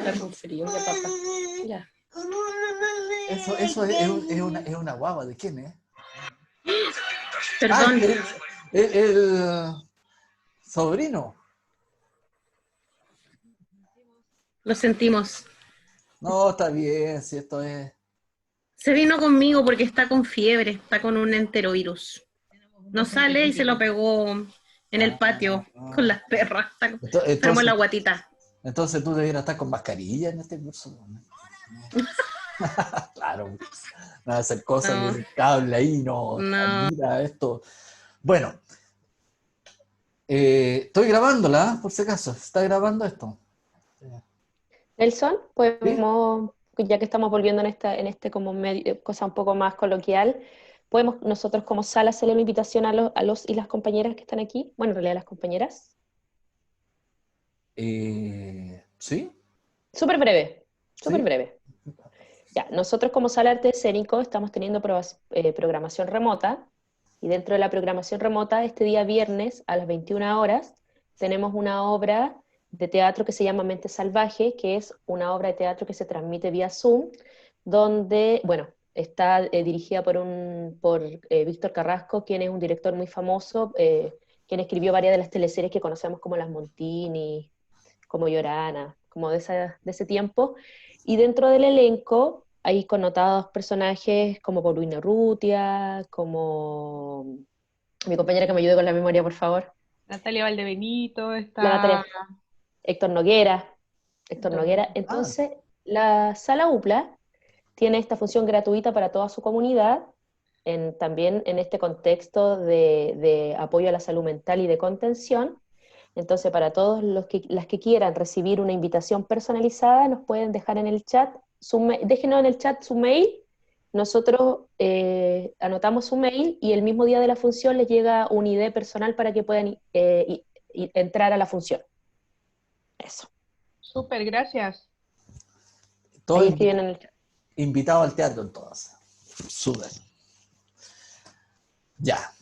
está con frío, ya papá. Ya. Eso es una guagua, ¿de quién es? Perdón. El sobrino. Lo sentimos. No, está bien, si esto es... Se vino conmigo porque está con fiebre, está con un enterovirus. No sale y se lo pegó en el patio con las perras. Está enfermo en la guatita. Entonces tú debieras estar con mascarilla en este curso. Claro, no hacer cosas No, con el cable ahí, no, mira esto. Bueno, estoy grabándola, por si acaso, ¿está grabando esto? Nelson, ¿Sí? podemos, ya que estamos volviendo en este como cosa un poco más coloquial, podemos nosotros como sala hacerle una invitación a los y las compañeras que están aquí, bueno, en realidad las compañeras. ¿Sí? Súper breve, súper ¿Sí? breve. Ya, nosotros como sala arte escénico estamos teniendo programación remota, y dentro de la programación remota, este día viernes a las 21 horas, tenemos una obra de teatro que se llama Mente Salvaje, que es una obra de teatro que se transmite vía Zoom, donde, bueno, está dirigida por Víctor Carrasco, quien es un director muy famoso, quien escribió varias de las teleseries que conocemos como Las Montini, como Llorana, como de ese tiempo. Y dentro del elenco hay connotados personajes como Paulina Urrutia, como mi compañera que me ayude con la memoria, por favor. Natalia Valdebenito, La está... Natalia, Héctor Noguera. Héctor Noguera. Entonces, la sala UPLA tiene esta función gratuita para toda su comunidad, también en este contexto de apoyo a la salud mental y de contención. Entonces, para todos las que quieran recibir una invitación personalizada, nos pueden dejar en el chat, déjenos en el chat su mail, nosotros anotamos su mail y el mismo día de la función les llega un ID personal para que puedan entrar a la función. Eso. Súper, gracias. Todo Ahí escriben en el chat. invitado al teatro entonces. Súper. Ya.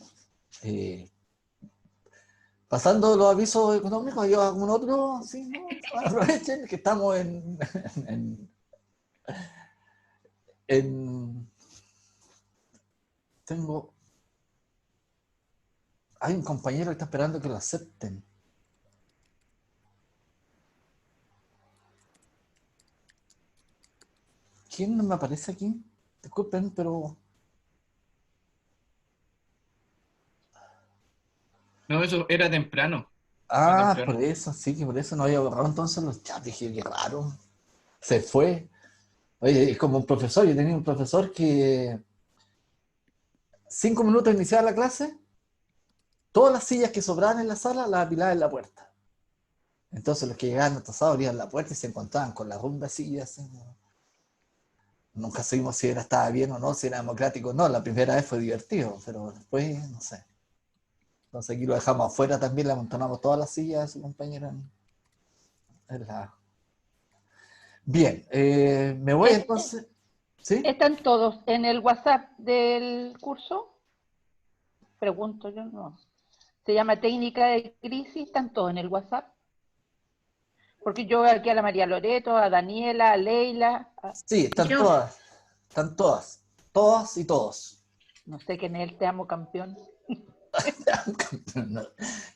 Pasando los avisos económicos, ¿hay algún otro? Sí, ¿no? Aprovechen que estamos en... Tengo... Hay un compañero que está esperando que lo acepten. ¿Quién no me aparece aquí? Disculpen, pero... No, eso era temprano. Ah, Temprano. por eso, sí, que por eso no había borrado entonces los chats. Dije, qué raro. Se fue. Oye, es como un profesor. Yo tenía un profesor que 5 minutos de iniciar la clase, todas las sillas que sobraban en la sala las apilaba en la puerta. Entonces los que llegaban atrasados abrían la puerta y se encontraban con la rumba de sillas. Nunca supimos si estaba bien o no, si era democrático o no. La primera vez fue divertido, pero después, no sé. Entonces aquí lo dejamos afuera también, le amontonamos todas las sillas de su compañera en la... Bien, me voy entonces... ¿Sí? ¿Están todos en el WhatsApp del curso? Pregunto yo, no. Se llama técnica de crisis, ¿están todos en el WhatsApp? Porque yo veo aquí a la María Loreto, a Daniela, a Leila. Sí, están todas y todos. No sé quién es el Te Amo Campeón.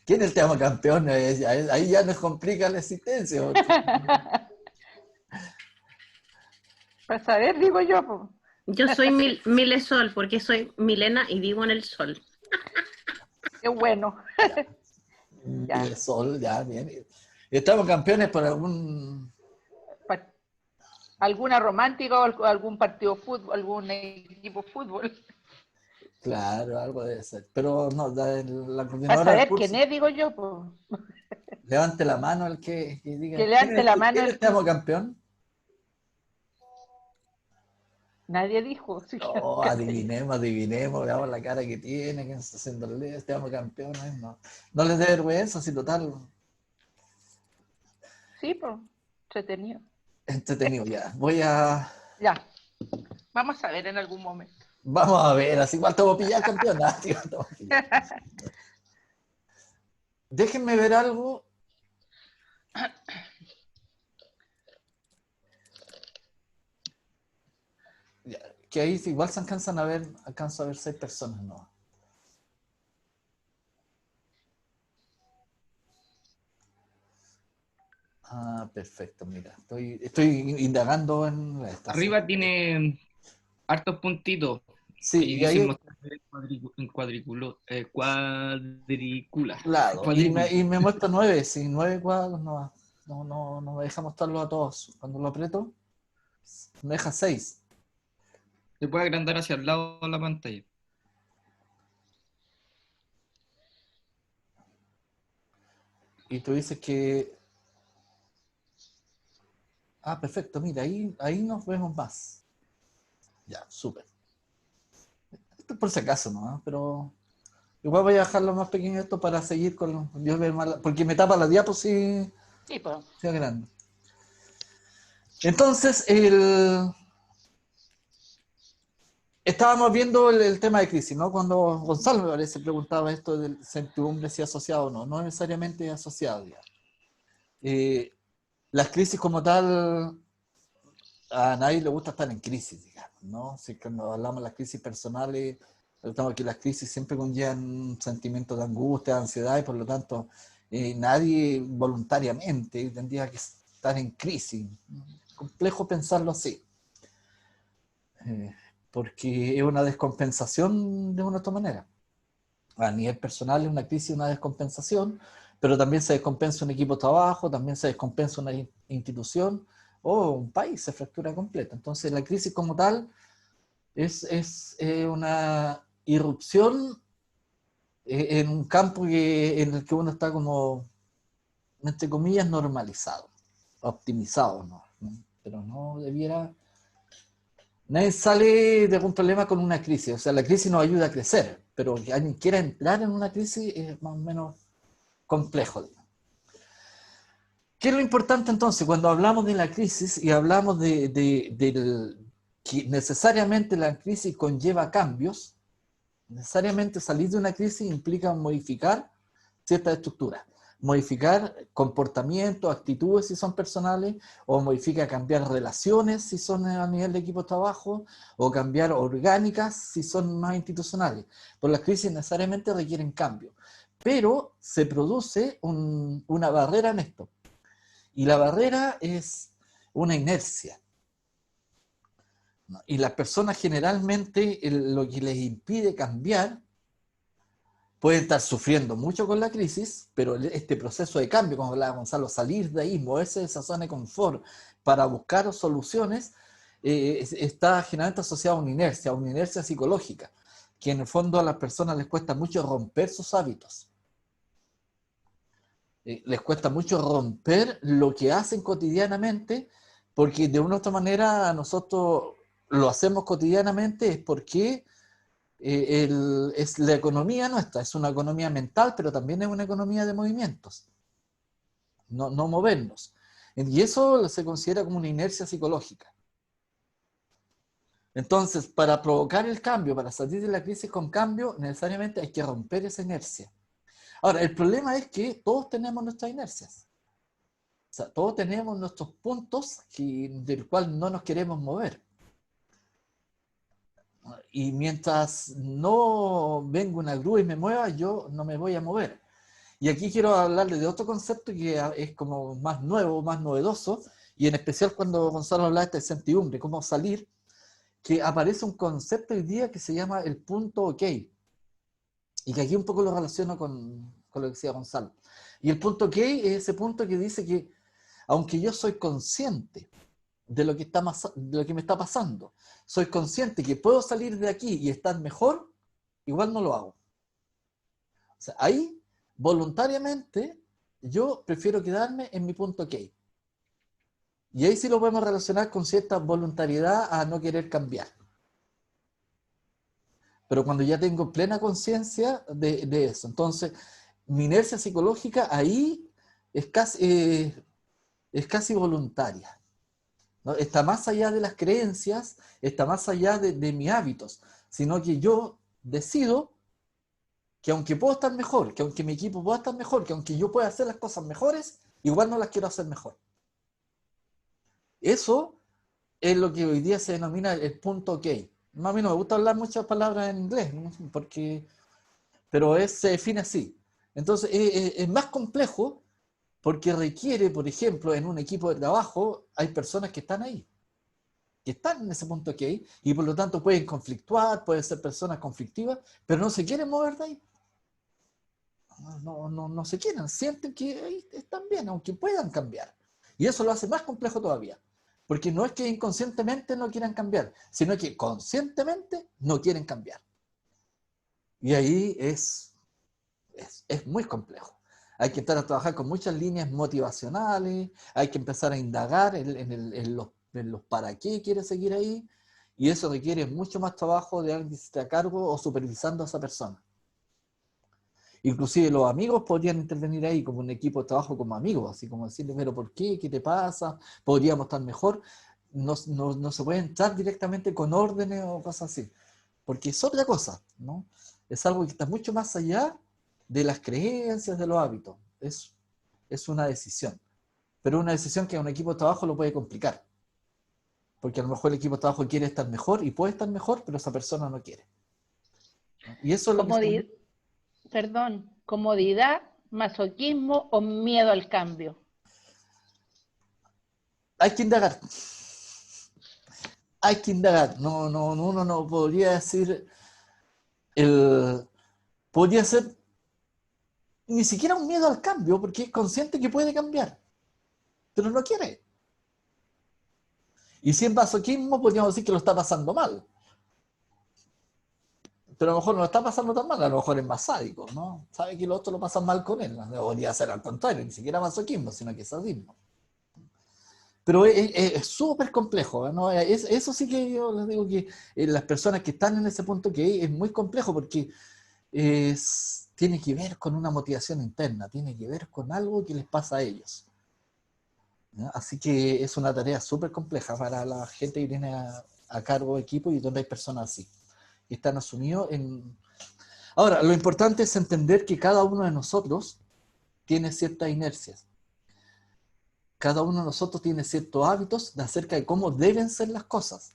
¿Quién es el tema campeón? Ahí ya nos complica la existencia. Para saber, digo yo. Po. Yo soy Milesol porque soy Milena y vivo en el sol. Qué bueno. Ya. El sol, ya, bien. ¿Estamos campeones por algún... ¿Alguna romántica o algún partido de fútbol, algún equipo de fútbol? Claro, algo debe ser. Pero no, la Para coordinadora del saber curso... quién es, digo yo. Po. Levante la mano el que diga... Que levante la mano. ¿Quién es el tema campeón? Nadie dijo. No, adivinemos, veamos la cara que tiene, que está haciendo el tema campeón. No les dé vergüenza, si total... Sí, pues, entretenido. Entretenido ya. Voy a... Ya. Vamos a ver en algún momento. Vamos a ver, así igual te voy a pillar campeonato. Déjenme ver algo. que ahí igual se alcanzo a ver 6 personas nuevas. Ah, perfecto, mira, estoy indagando en la estación. Arriba tiene hartos puntitos. Sí, Y y dice ahí, mostrar en cuadrícula. claro, y Cuadrícula. me muestra 9, sí, 9 cuadros, no me deja mostrarlos a todos. Cuando lo aprieto, me deja 6. Se puede agrandar hacia el lado de la pantalla. Y tú dices que... Ah, perfecto, mira, ahí nos vemos más. Ya, súper. Esto es por si acaso, ¿no? Pero igual voy a dejarlo más pequeño esto para seguir con... porque me tapa la diapo si Sí, pues. es grande. Entonces, estábamos viendo el tema de crisis, ¿no? Cuando Gonzalo me parece preguntaba esto del certidumbre si asociado o no. No necesariamente asociado, ya. Las crisis como tal, a nadie le gusta estar en crisis, digamos, ¿no? Si cuando hablamos de las crisis personales, estamos que las crisis siempre conllevan un sentimiento de angustia, de ansiedad, y por lo tanto, nadie voluntariamente tendría que estar en crisis. Complejo pensarlo así. Porque es una descompensación de una u otra manera. A nivel personal es una crisis, una descompensación, pero también se descompensa un equipo de trabajo, también se descompensa una institución o un país, se fractura completo. Entonces la crisis como tal es una irrupción en un campo en el que uno está como, entre comillas, normalizado, optimizado, ¿no? Pero no debiera... Nadie sale de algún problema con una crisis, o sea, la crisis nos ayuda a crecer, pero que alguien quiera entrar en una crisis es más o menos complejo. ¿Qué es lo importante entonces cuando hablamos de la crisis y hablamos que necesariamente la crisis conlleva cambios? Necesariamente salir de una crisis implica modificar ciertas estructuras, modificar comportamientos, actitudes si son personales, o modifica cambiar relaciones si son a nivel de equipo de trabajo, o cambiar orgánicas si son más institucionales. Por las crisis necesariamente requieren cambio, pero se produce una barrera en esto, y la barrera es una inercia. Y las personas generalmente lo que les impide cambiar, pueden estar sufriendo mucho con la crisis, pero este proceso de cambio, como hablaba Gonzalo, salir de ahí, moverse de esa zona de confort para buscar soluciones, está generalmente asociado a una inercia psicológica, que en el fondo a las personas les cuesta mucho romper sus hábitos. Les cuesta mucho romper lo que hacen cotidianamente, porque de una u otra manera nosotros lo hacemos cotidianamente, es porque es la economía nuestra, es una economía mental, pero también es una economía de movimientos, no movernos. Y eso se considera como una inercia psicológica. Entonces, para provocar el cambio, para salir de la crisis con cambio, necesariamente hay que romper esa inercia. Ahora, el problema es que todos tenemos nuestras inercias. O sea, todos tenemos nuestros puntos del cual no nos queremos mover. Y mientras no venga una grúa y me mueva, yo no me voy a mover. Y aquí quiero hablarle de otro concepto que es como más nuevo, más novedoso, y en especial cuando Gonzalo habla de certidumbre, cómo salir, que aparece un concepto hoy día que se llama el punto OK. Y que aquí un poco lo relaciono con lo que decía Gonzalo. Y el punto OK es ese punto que dice que, aunque yo soy consciente de lo que me está pasando, soy consciente que puedo salir de aquí y estar mejor, igual no lo hago. O sea, ahí, voluntariamente, yo prefiero quedarme en mi punto OK. Y ahí sí lo podemos relacionar con cierta voluntariedad a no querer cambiar. Pero cuando ya tengo plena conciencia de eso, entonces mi inercia psicológica ahí es casi voluntaria, ¿no? Está más allá de las creencias, está más allá de mis hábitos, sino que yo decido que aunque puedo estar mejor, que aunque mi equipo pueda estar mejor, que aunque yo pueda hacer las cosas mejores, igual no las quiero hacer mejor. Eso es lo que hoy día se denomina el punto OK. No, a mí no me gusta hablar muchas palabras en inglés, ¿no? Pero se define así. Entonces, es más complejo porque requiere, por ejemplo, en un equipo de trabajo, hay personas que están ahí, que están en ese punto que hay, y por lo tanto pueden conflictuar, pueden ser personas conflictivas, pero no se quieren mover de ahí. No se quieren, sienten que ahí están bien, aunque puedan cambiar. Y eso lo hace más complejo todavía. Porque no es que inconscientemente no quieran cambiar, sino que conscientemente no quieren cambiar. Y ahí es muy complejo. Hay que empezar a trabajar con muchas líneas motivacionales, hay que empezar a indagar en los para qué quiere seguir ahí, y eso requiere mucho más trabajo de alguien que esté a cargo o supervisando a esa persona. Inclusive los amigos podrían intervenir ahí como un equipo de trabajo como amigos, así como decirle, pero ¿por qué? ¿Qué te pasa? ¿Podríamos estar mejor? No se puede entrar directamente con órdenes o cosas así, porque es otra cosa, ¿no? Es algo que está mucho más allá de las creencias, de los hábitos. Es una decisión, pero una decisión que a un equipo de trabajo lo puede complicar, porque a lo mejor el equipo de trabajo quiere estar mejor y puede estar mejor, pero esa persona no quiere. Y eso es lo que Perdón, comodidad, masoquismo o miedo al cambio. hay que indagar. Hay que indagar. Uno no podría decir, podría ser ni siquiera un miedo al cambio, porque es consciente que puede cambiar, pero no quiere. Y si es masoquismo, podríamos decir que lo está pasando mal. Pero a lo mejor no lo está pasando tan mal, a lo mejor es más sádico, ¿no? Sabe que los otros lo pasan mal con él. No debería ser al contrario, ni siquiera masoquismo, sino que es sadismo. Pero es súper complejo, ¿no? Eso sí que yo les digo que las personas que están en ese punto que es muy complejo porque tiene que ver con una motivación interna, tiene que ver con algo que les pasa a ellos, ¿no? Así que es una tarea súper compleja para la gente que tiene a cargo de equipo y donde hay personas así, que están asumidos en... Ahora, lo importante es entender que cada uno de nosotros tiene ciertas inercias. Cada uno de nosotros tiene ciertos hábitos acerca de cómo deben ser las cosas.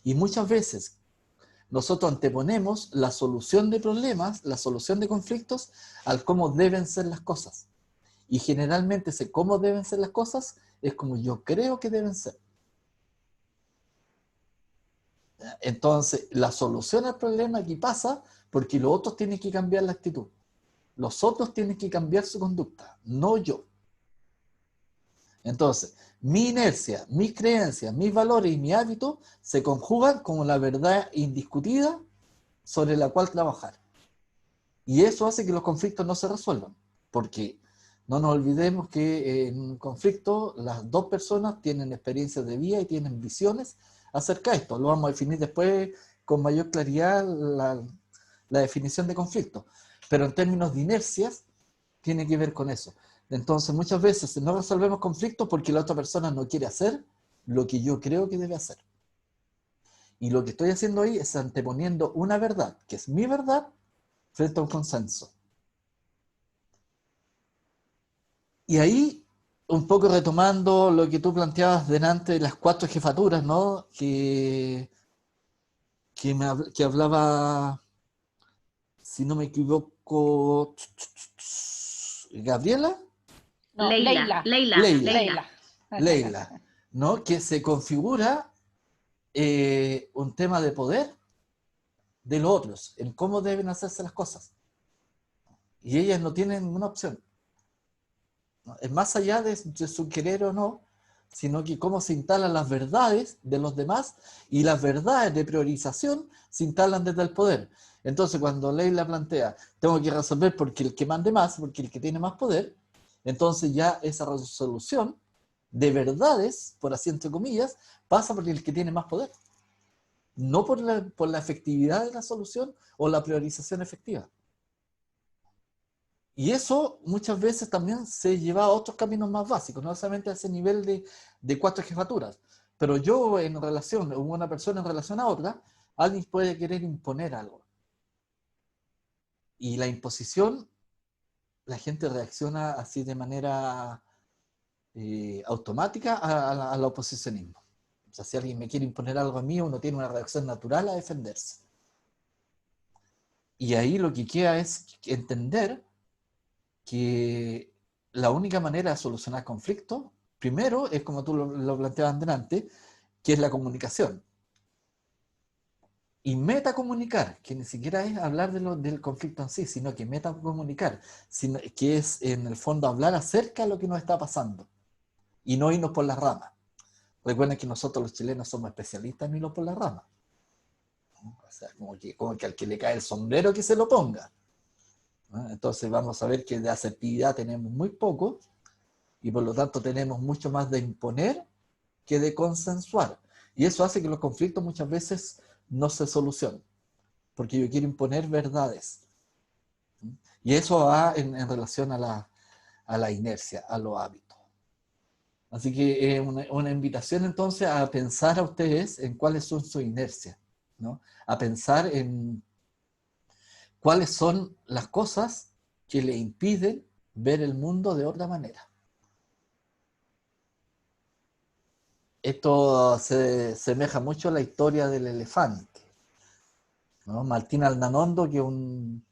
Y muchas veces nosotros anteponemos la solución de problemas, la solución de conflictos, al cómo deben ser las cosas. Y generalmente ese cómo deben ser las cosas es como yo creo que deben ser. Entonces, la solución al problema aquí pasa porque los otros tienen que cambiar la actitud. Los otros tienen que cambiar su conducta, no yo. Entonces, mi inercia, mis creencias, mis valores y mi hábito se conjugan como la verdad indiscutida sobre la cual trabajar. Y eso hace que los conflictos no se resuelvan, porque no nos olvidemos que en un conflicto las dos personas tienen experiencias de vida y tienen visiones acerca de esto. Lo vamos a definir después con mayor claridad la definición de conflicto. Pero en términos de inercias, tiene que ver con eso. Entonces, muchas veces no resolvemos conflictos porque la otra persona no quiere hacer lo que yo creo que debe hacer. Y lo que estoy haciendo ahí es anteponiendo una verdad, que es mi verdad, frente a un consenso. Y ahí, un poco retomando lo que tú planteabas delante de las 4 jefaturas, ¿no? Que hablaba, si no me equivoco, Gabriela. No, Leila. Leila, ¿no? Que se configura un tema de poder de los otros, en cómo deben hacerse las cosas. Y ellas no tienen ninguna opción, ¿no? Es más allá de su querer o no, sino que cómo se instalan las verdades de los demás y las verdades de priorización se instalan desde el poder. Entonces, cuando Leila plantea, tengo que resolver porque el que mande más, porque el que tiene más poder, entonces ya esa resolución de verdades, por así entre comillas, pasa por el que tiene más poder. No por la efectividad de la solución o la priorización efectiva. Y eso muchas veces también se lleva a otros caminos más básicos, no solamente a ese nivel de 4 jefaturas. Pero yo en relación, una persona en relación a otra, alguien puede querer imponer algo. Y la imposición, la gente reacciona así de manera automática al oposicionismo. O sea, si alguien me quiere imponer algo a mí, uno tiene una reacción natural a defenderse. Y ahí lo que queda es entender que la única manera de solucionar conflictos, primero, es como tú lo planteabas delante, que es la comunicación. Y metacomunicar, que ni siquiera es hablar del conflicto en sí, sino que metacomunicar, que es en el fondo hablar acerca de lo que nos está pasando y no irnos por las ramas. Recuerden que nosotros los chilenos somos especialistas en irnos por las ramas. O sea, como que al que le cae el sombrero que se lo ponga. ¿No? Entonces vamos a ver que de asertividad tenemos muy poco y por lo tanto tenemos mucho más de imponer que de consensuar. Y eso hace que los conflictos muchas veces no se solucionen, porque yo quiero imponer verdades. Y eso va en relación a la inercia, a los hábitos. Así que una invitación entonces a pensar a ustedes en cuáles son sus inercias, ¿no? A pensar en cuáles son las cosas que le impiden ver el mundo de otra manera. Esto se semeja mucho a la historia del elefante, ¿no? Martín Aldanondo, que es un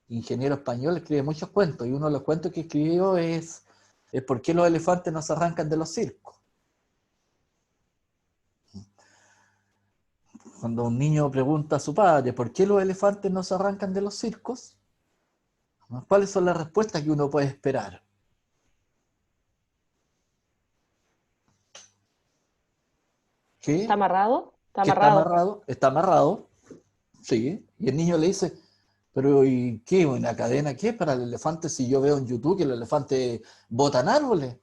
ingeniero español, escribe muchos cuentos, y uno de los cuentos que escribió es ¿por qué los elefantes no se arrancan de los circos? Cuando un niño pregunta a su padre ¿por qué los elefantes no se arrancan de los circos? ¿Cuáles son las respuestas que uno puede esperar? ¿Qué? ¿Está amarrado? Está ¿Que está amarrado. amarrado? Está amarrado, sí. Y el niño le dice, pero ¿y qué? ¿Una cadena qué para el elefante? Si yo veo en YouTube que los elefantes botan árboles.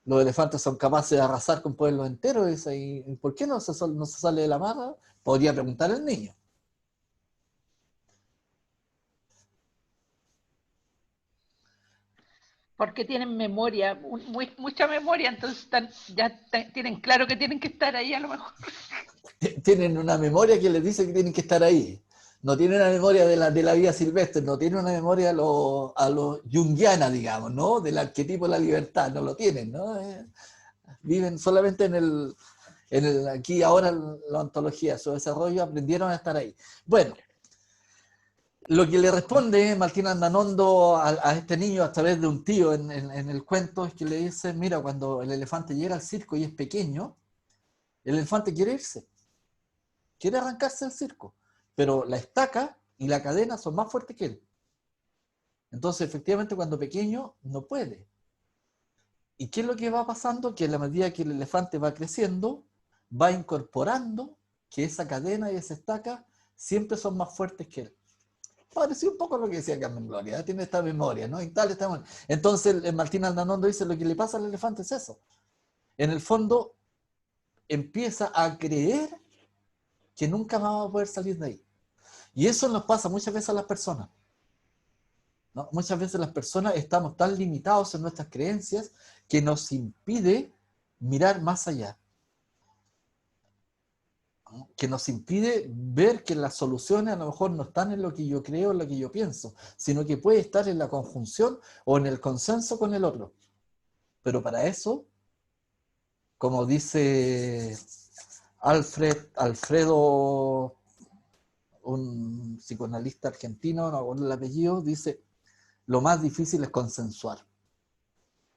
Los elefantes son capaces de arrasar con pueblos enteros. ¿Y por qué no se sale de la amarra? Podría preguntar el niño. Porque tienen memoria, mucha memoria, entonces tienen claro que tienen que estar ahí a lo mejor. Tienen una memoria que les dice que tienen que estar ahí. No tienen una memoria de la vida silvestre, no tienen una memoria a lo junguiana, digamos, ¿no? Del arquetipo de la libertad, no lo tienen, ¿no? Viven solamente en el aquí y ahora, la ontología, su desarrollo, aprendieron a estar ahí. Bueno, lo que le responde Martín Aldanondo a este niño a través de un tío en el cuento es que le dice, mira, cuando el elefante llega al circo y es pequeño, el elefante quiere irse, quiere arrancarse del circo, pero la estaca y la cadena son más fuertes que él. Entonces, efectivamente, cuando pequeño, no puede. ¿Y qué es lo que va pasando? Que a la medida que el elefante va creciendo, va incorporando que esa cadena y esa estaca siempre son más fuertes que él. Pareció un poco lo que decía Carmen Gloria, tiene esta memoria, ¿no? Entonces, Martín Aldanondo dice, lo que le pasa al elefante es eso. En el fondo, empieza a creer que nunca más va a poder salir de ahí. Y eso nos pasa muchas veces a las personas, ¿no? Muchas veces las personas estamos tan limitados en nuestras creencias que nos impide mirar más allá, ¿no? Que nos impide ver que las soluciones a lo mejor no están en lo que yo creo, en lo que yo pienso, sino que puede estar en la conjunción o en el consenso con el otro. Pero para eso, como dice Alfredo, un psicoanalista argentino, no recuerdo el apellido, dice, lo más difícil es consensuar.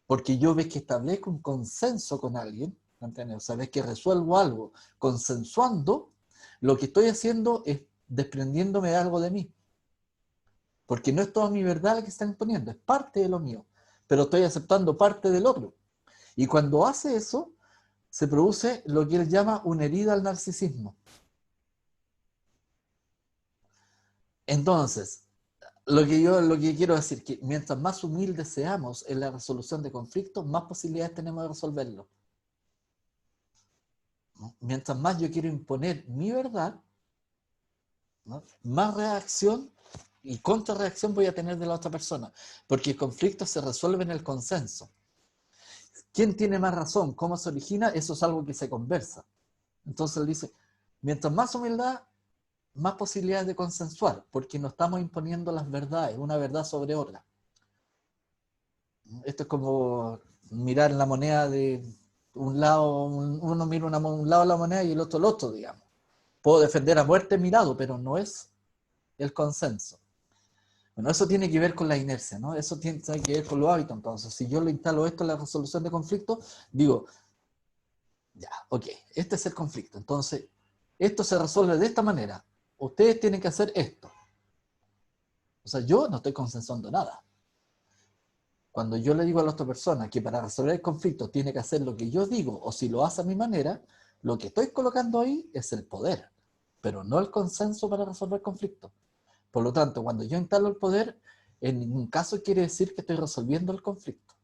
Porque yo ves que establezco un consenso con alguien, ¿entiendes? O sea, ves que resuelvo algo consensuando, lo que estoy haciendo es desprendiéndome de algo de mí. Porque no es toda mi verdad la que están imponiendo, es parte de lo mío, pero estoy aceptando parte del otro. Y cuando hace eso, se produce lo que él llama una herida al narcisismo. Entonces, lo que quiero decir es que mientras más humildes seamos en la resolución de conflictos, más posibilidades tenemos de resolverlo. ¿No? Mientras más yo quiero imponer mi verdad, ¿no? Más reacción y contrarreacción voy a tener de la otra persona, porque el conflicto se resuelve en el consenso. ¿Quién tiene más razón? ¿Cómo se origina? Eso es algo que se conversa. Entonces él dice, mientras más humildad, más posibilidades de consensuar, porque no estamos imponiendo las verdades, una verdad sobre otra. Esto es como mirar la moneda de un lado, uno mira un lado de la moneda y el otro, digamos. Puedo defender a muerte mi lado, pero no es el consenso. Bueno, eso tiene que ver con la inercia, ¿no? Eso tiene que ver con los hábitos. Entonces, si yo le instalo esto en la resolución de conflictos, digo, ya, ok, este es el conflicto. Entonces, esto se resuelve de esta manera. Ustedes tienen que hacer esto. O sea, yo no estoy consensuando nada. Cuando yo le digo a la otra persona que para resolver el conflicto tiene que hacer lo que yo digo, o si lo hace a mi manera, lo que estoy colocando ahí es el poder, pero no el consenso para resolver conflictos. Por lo tanto, cuando yo instalo el poder, en ningún caso quiere decir que estoy resolviendo el conflicto.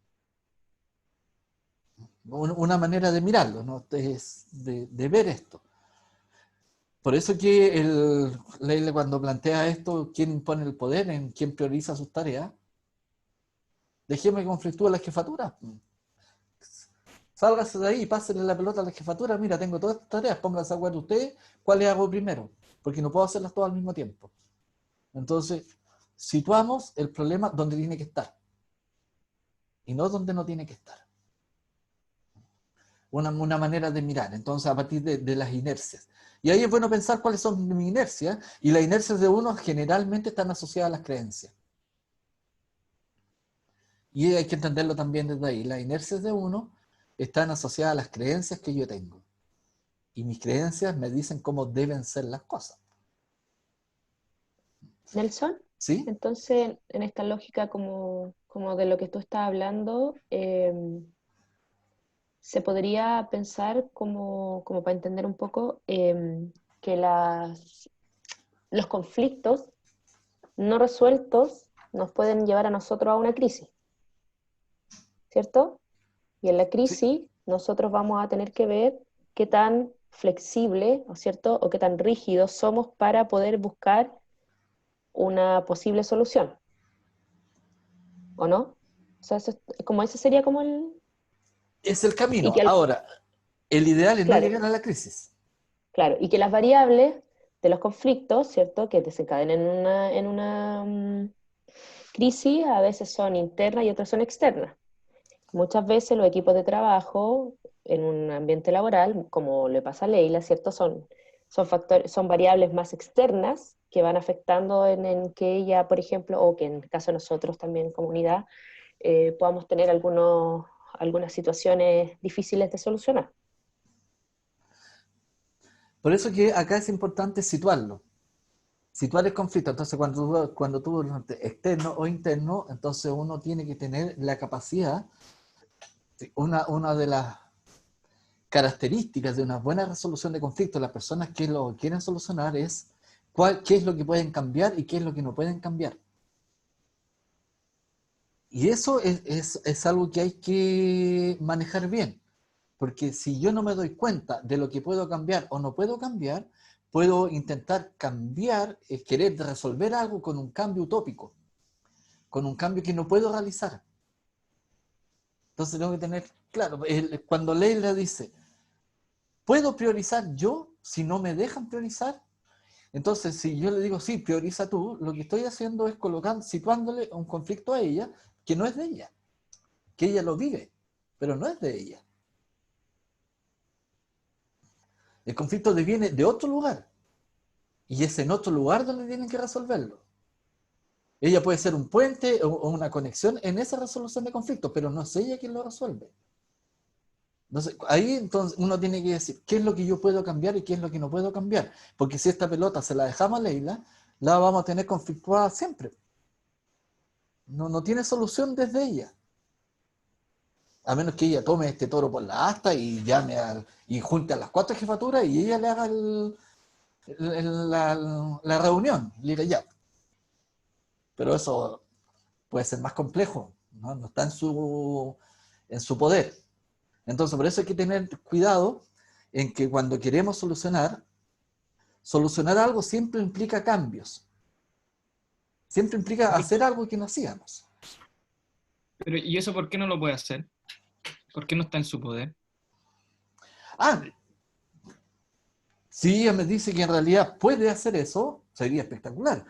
Una manera de mirarlo, ¿no? Es de ver esto. Por eso que Leila, cuando plantea esto, ¿quién impone el poder? ¿En quién prioriza sus tareas? Dejemos que conflictúe la jefatura. Sálgase de ahí y pásenle la pelota a la jefatura. Mira, tengo todas estas tareas, pónganse a acuerdo ustedes cuáles hago primero, porque no puedo hacerlas todas al mismo tiempo. Entonces, situamos el problema donde tiene que estar y no donde no tiene que estar. Una manera de mirar, entonces, a partir de las inercias. Y ahí es bueno pensar cuáles son mis inercias, y las inercias de uno generalmente están asociadas a las creencias. Y hay que entenderlo también desde ahí. Las inercias de uno están asociadas a las creencias que yo tengo. Y mis creencias me dicen cómo deben ser las cosas. Nelson, ¿Sí? entonces, en esta lógica como de lo que tú estás hablando, se podría pensar como para entender un poco que los conflictos no resueltos nos pueden llevar a nosotros a una crisis, ¿cierto? Y en la crisis Sí. nosotros vamos a tener que ver qué tan flexible, ¿no es cierto?, o qué tan rígidos somos para poder buscar una posible solución, ¿o no? O sea, como ese sería como el... Es el Y camino. que Ahora, el ideal es no claro, llegar a la crisis. claro, y que las variables de los conflictos, ¿cierto?, que desencadenen en una crisis, a veces son internas y otras son externas. Muchas veces los equipos de trabajo en un ambiente laboral, como le pasa a Leila, ¿cierto?, son variables más externas que van afectando en que ella, por ejemplo, o que en el caso de nosotros también en comunidad, podamos tener algunas situaciones difíciles de solucionar. Por eso que acá es importante situarlo. Situar el conflicto. Entonces, cuando tú externo o interno, entonces uno tiene que tener la capacidad, una de las características de una buena resolución de conflictos, las personas que lo quieren solucionar, es qué es lo que pueden cambiar y qué es lo que no pueden cambiar. Y eso es algo que hay que manejar bien, porque si yo no me doy cuenta de lo que puedo cambiar o no puedo cambiar, puedo intentar cambiar, querer resolver algo con un cambio utópico, con un cambio que no puedo realizar. Entonces tengo que tener claro, cuando Leila dice, ¿puedo priorizar yo si no me dejan priorizar? Entonces, si yo le digo, sí, prioriza tú, lo que estoy haciendo es situándole un conflicto a ella que no es de ella, que ella lo vive, pero no es de ella. El conflicto viene de otro lugar, y es en otro lugar donde tienen que resolverlo. Ella puede ser un puente o una conexión en esa resolución de conflictos, pero no es ella quien lo resuelve. Entonces, ahí entonces uno tiene que decir qué es lo que yo puedo cambiar y qué es lo que no puedo cambiar. Porque si esta pelota se la dejamos a Leila, la vamos a tener conflictuada siempre. No tiene solución desde ella. A menos que ella tome este toro por la asta y y junte a las 4 jefaturas y ella le haga la reunión. Le diga ya. Pero eso puede ser más complejo, ¿no? No está en su poder. Entonces, por eso hay que tener cuidado en que cuando queremos solucionar algo siempre implica cambios. Siempre implica hacer algo que no hacíamos. Pero, ¿y eso por qué no lo puede hacer? ¿Por qué no está en su poder? Si ella me dice que en realidad puede hacer eso, sería espectacular.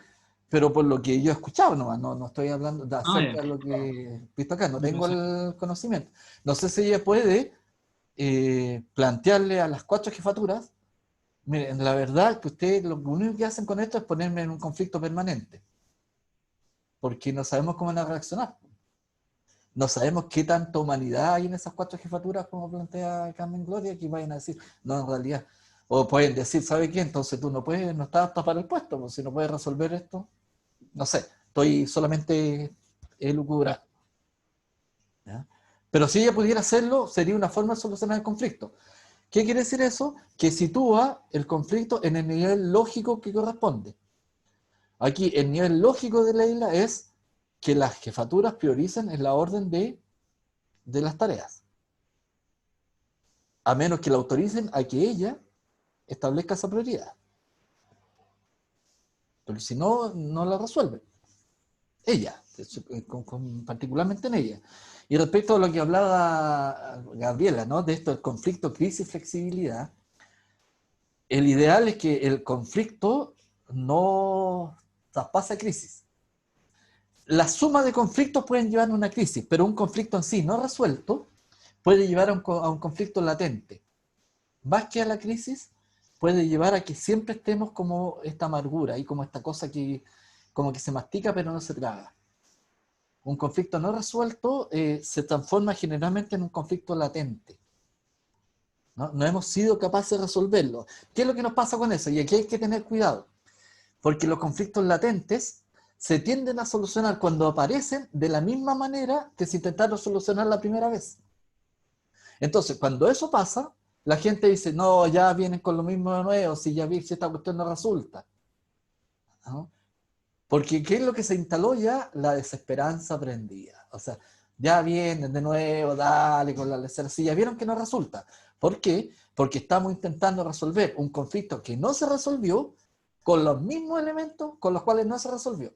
Pero por lo que yo he escuchado nomás, no estoy hablando acerca de lo que he visto acá, no tengo el conocimiento. No sé si ella puede plantearle a las 4 jefaturas, miren, la verdad que ustedes lo único que hacen con esto es ponerme en un conflicto permanente, porque no sabemos cómo van a reaccionar. No sabemos qué tanta humanidad hay en esas 4 jefaturas, como plantea Carmen Gloria, que vayan a decir, no, en realidad, o pueden decir, ¿sabe qué? Entonces tú no puedes, no estás apta para el puesto, pues, si no puedes resolver esto, no sé, estoy solamente elucubrando. ¿Ya? Pero si ella pudiera hacerlo, sería una forma de solucionar el conflicto. ¿Qué quiere decir eso? Que sitúa el conflicto en el nivel lógico que corresponde. Aquí el nivel lógico de Leila es que las jefaturas prioricen en la orden de las tareas. A menos que la autoricen a que ella establezca esa prioridad. Pero si no, no la resuelve. Ella, particularmente en ella. Y respecto a lo que hablaba Gabriela, ¿no? De esto, el conflicto, crisis, flexibilidad, el ideal es que el conflicto no traspase crisis. La suma de conflictos pueden llevar a una crisis, pero un conflicto en sí no resuelto puede llevar a un conflicto latente. Más que a la crisis, puede llevar a que siempre estemos como esta amargura y como esta cosa que como que se mastica pero no se traga. Un conflicto no resuelto se transforma generalmente en un conflicto latente. No hemos sido capaces de resolverlo. ¿Qué es lo que nos pasa con eso? Y aquí hay que tener cuidado, porque los conflictos latentes se tienden a solucionar cuando aparecen de la misma manera que se intentaron solucionar la primera vez. Entonces, cuando eso pasa, la gente dice, no, ya vienen con lo mismo de nuevo, si ya vi si esta cuestión no resulta. ¿No? Porque ¿qué es lo que se instaló ya? La desesperanza aprendida. O sea, ya vienen de nuevo, dale con la lecera. Si ya vieron que no resulta. ¿Por qué? Porque estamos intentando resolver un conflicto que no se resolvió con los mismos elementos con los cuales no se resolvió.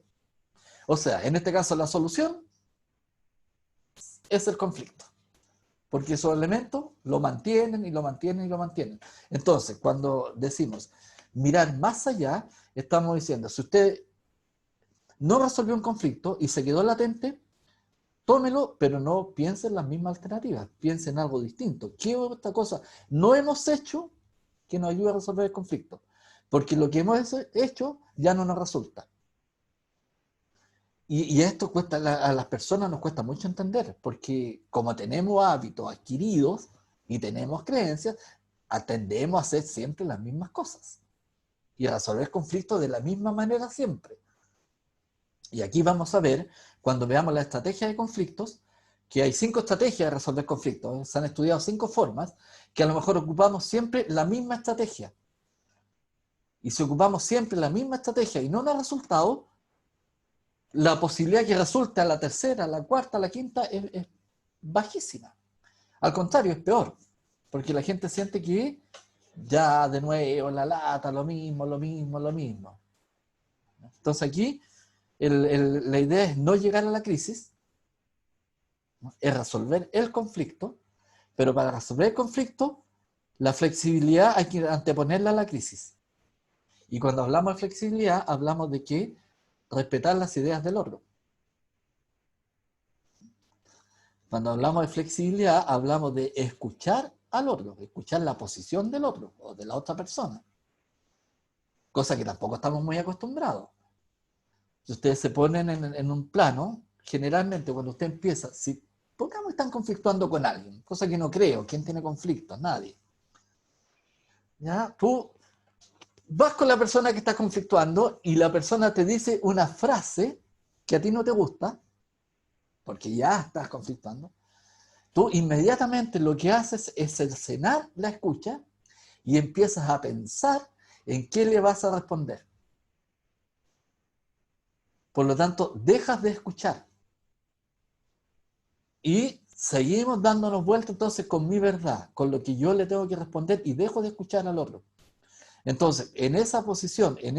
O sea, en este caso la solución es el conflicto. Porque esos elementos lo mantienen y lo mantienen y lo mantienen. Entonces, cuando decimos mirar más allá, estamos diciendo, si usted no resolvió un conflicto y se quedó latente, tómelo, pero no piense en las mismas alternativas, piense en algo distinto. ¿Qué otra cosa no hemos hecho que nos ayude a resolver el conflicto? Porque lo que hemos hecho ya no nos resulta. Y esto cuesta, a las personas nos cuesta mucho entender, porque como tenemos hábitos adquiridos y tenemos creencias, tendemos a hacer siempre las mismas cosas y a resolver conflictos de la misma manera siempre. Y aquí vamos a ver, cuando veamos la estrategia de conflictos, que hay 5 estrategias de resolver conflictos. Se han estudiado 5 formas, que a lo mejor ocupamos siempre la misma estrategia. Y si ocupamos siempre la misma estrategia y no nos ha resultado, la posibilidad que resulte a la tercera, a la cuarta, a la quinta es bajísima. Al contrario, es peor, porque la gente siente que ya de nuevo la lata, lo mismo. Entonces aquí la idea es no llegar a la crisis, ¿no? Es resolver el conflicto, pero para resolver el conflicto, la flexibilidad hay que anteponerla a la crisis. Y cuando hablamos de flexibilidad, hablamos de que respetar las ideas del otro. Cuando hablamos de flexibilidad, hablamos de escuchar al otro, escuchar la posición del otro o de la otra persona. Cosa que tampoco estamos muy acostumbrados. Si ustedes se ponen en un plano, generalmente cuando usted empieza, si pongamos que están conflictuando con alguien, cosa que no creo, ¿quién tiene conflictos? Nadie. ¿Ya? Tú vas con la persona que está conflictuando y la persona te dice una frase que a ti no te gusta, porque ya estás conflictuando. Tú inmediatamente lo que haces es cercenar la escucha y empiezas a pensar en qué le vas a responder. Por lo tanto, dejas de escuchar. Y seguimos dándonos vueltas entonces con mi verdad, con lo que yo le tengo que responder y dejo de escuchar al otro. Entonces, en esa posición, en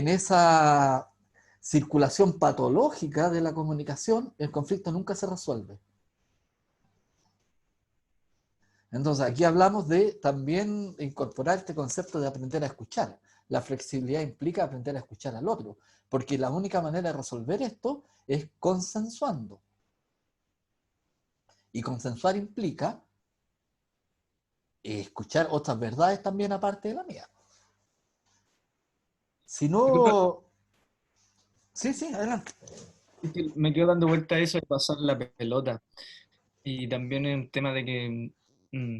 esa circulación patológica de la comunicación, el conflicto nunca se resuelve. Entonces, aquí hablamos de también incorporar este concepto de aprender a escuchar. La flexibilidad implica aprender a escuchar al otro, porque la única manera de resolver esto es consensuando. Y consensuar implica escuchar otras verdades también aparte de la mía. Si Disculpa, no... Sí, adelante. es que me quedo dando vuelta a eso de pasar la pelota. Y también es un tema de que, mm,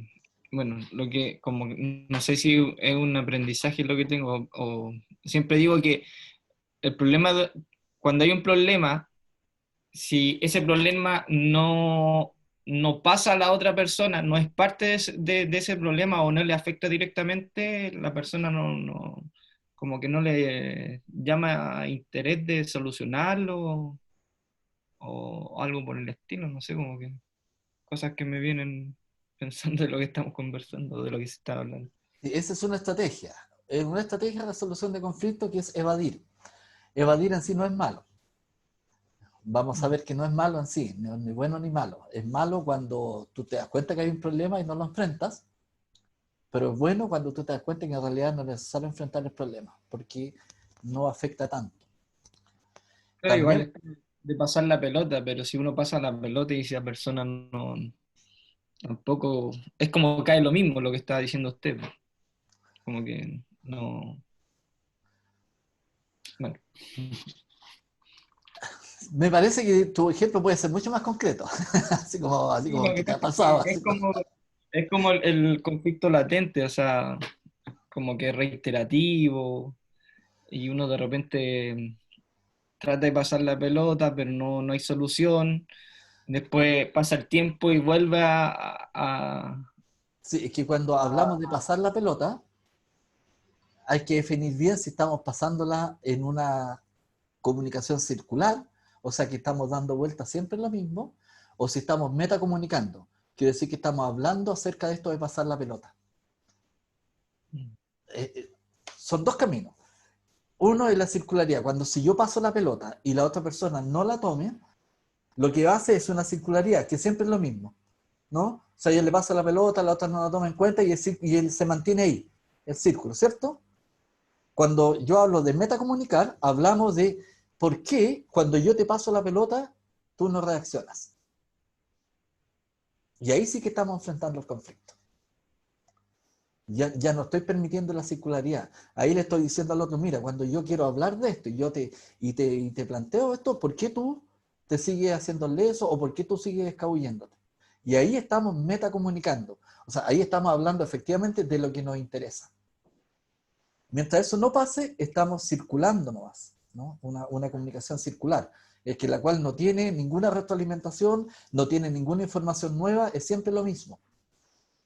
bueno, lo que, como, no sé si es un aprendizaje lo que tengo, o siempre digo que el problema, cuando hay un problema, si ese problema no pasa a la otra persona, no es parte de ese problema o no le afecta directamente, la persona como que no le llama interés de solucionarlo o algo por el estilo, no sé, como que cosas que me vienen pensando de lo que estamos conversando, de lo que se está hablando. Y esa es una estrategia. Es una estrategia de resolución de conflicto que es evadir. Evadir en sí no es malo. Vamos a ver que no es malo en sí, ni bueno ni malo. Es malo cuando tú te das cuenta que hay un problema y no lo enfrentas, pero es bueno cuando tú te das cuenta que en realidad no es necesario enfrentar el problema, porque no afecta tanto. Claro, igual También, es de pasar la pelota, pero si uno pasa la pelota y si la persona tampoco, es como cae lo mismo lo que estaba diciendo usted, pues. Como que no, bueno. me parece que tu ejemplo puede ser mucho más concreto, así Sí, como lo que que te ha pasa es pasado. que Así como... es como el conflicto latente, o sea, como que reiterativo, y uno de repente trata de pasar la pelota, pero no hay solución. Después pasa el tiempo y vuelve Sí, es que cuando hablamos de pasar la pelota, hay que definir bien si estamos pasándola en una comunicación circular, o sea que estamos dando vueltas siempre en lo mismo, o si estamos metacomunicando. Quiere decir que estamos hablando acerca de esto de pasar la pelota. Son dos caminos. Uno es la circularidad. Cuando si yo paso la pelota y la otra persona no la tome, lo que hace es una circularidad, que siempre es lo mismo, ¿no? O sea, yo le paso la pelota, la otra no la toma en cuenta y él se mantiene ahí, el círculo, ¿cierto? Cuando yo hablo de metacomunicar, hablamos de por qué cuando yo te paso la pelota, tú no reaccionas. Y ahí sí que estamos enfrentando el conflicto. Ya no estoy permitiendo la circularidad. Ahí le estoy diciendo al otro, mira, cuando yo quiero hablar de esto y te planteo esto, ¿por qué tú te sigues haciéndole eso o por qué tú sigues escabulléndote? Y ahí estamos metacomunicando. O sea, ahí estamos hablando efectivamente de lo que nos interesa. Mientras eso no pase, estamos circulando nomás, ¿no? Una comunicación circular, es que la cual no tiene ninguna retroalimentación, no tiene ninguna información nueva, es siempre lo mismo.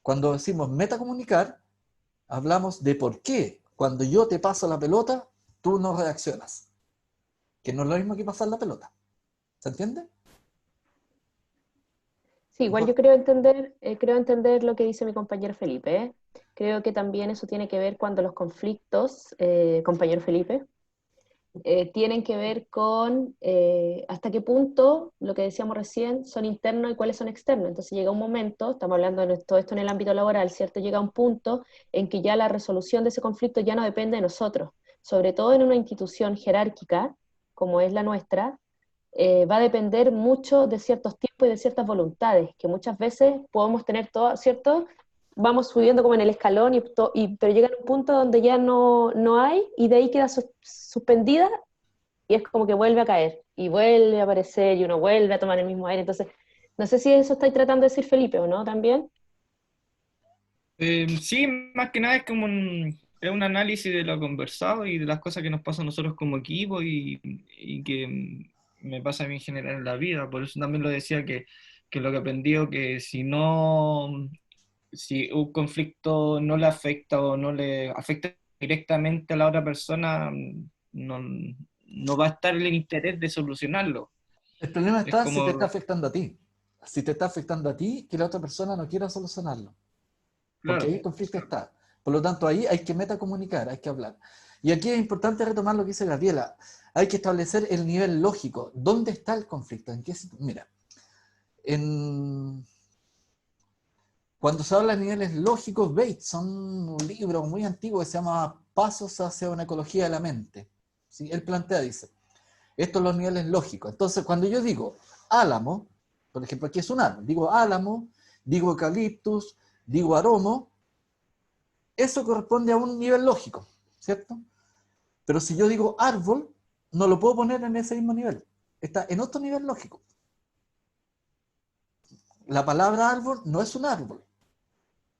Cuando decimos metacomunicar, hablamos de por qué cuando yo te paso la pelota, tú no reaccionas. Que no es lo mismo que pasar la pelota. ¿Se entiende? Sí, igual yo creo entender lo que dice mi compañero Felipe, ¿eh? Creo que también eso tiene que ver cuando los conflictos, compañero Felipe, tienen que ver con hasta qué punto, lo que decíamos recién, son internos y cuáles son externos. Entonces llega un momento, estamos hablando de todo esto en el ámbito laboral, ¿cierto? Llega un punto en que ya la resolución de ese conflicto ya no depende de nosotros, sobre todo en una institución jerárquica como es la nuestra. Va a depender mucho de ciertos tiempos y de ciertas voluntades, que muchas veces podemos tener todo, ¿cierto? Vamos subiendo como en el escalón, pero llega un punto donde ya no hay, y de ahí queda suspendida, y es como que vuelve a caer, y vuelve a aparecer, y uno vuelve a tomar el mismo aire. Entonces, no sé si eso estáis tratando de decir, Felipe, ¿o no? También. Sí, más que nada es un análisis de lo conversado y de las cosas que nos pasan a nosotros como equipo y que me pasa a mí en general en la vida. Por eso también lo decía que lo que aprendí que si un conflicto no le afecta o no le afecta directamente a la otra persona, no, no va a estar el interés de solucionarlo. El problema Es está si te está como, afectando a ti. Si te está afectando a ti, que la otra persona no quiera solucionarlo. Porque ahí claro, el conflicto está. Por lo tanto, ahí hay que metacomunicar, hay que hablar. Y aquí es importante retomar lo que dice Gabriela. Hay que establecer el nivel lógico. ¿Dónde está el conflicto? Mira, cuando se habla de niveles lógicos, Bateson, un libro muy antiguo que se llama Pasos hacia una ecología de la mente. ¿Sí? Él plantea, dice, estos son los niveles lógicos. Entonces, cuando yo digo álamo, por ejemplo, aquí es un árbol, digo álamo, digo eucaliptus, digo aromo, Eso corresponde a un nivel lógico, ¿cierto? Pero si yo digo árbol, no lo puedo poner en ese mismo nivel. Está en otro nivel lógico. La palabra árbol no es un árbol.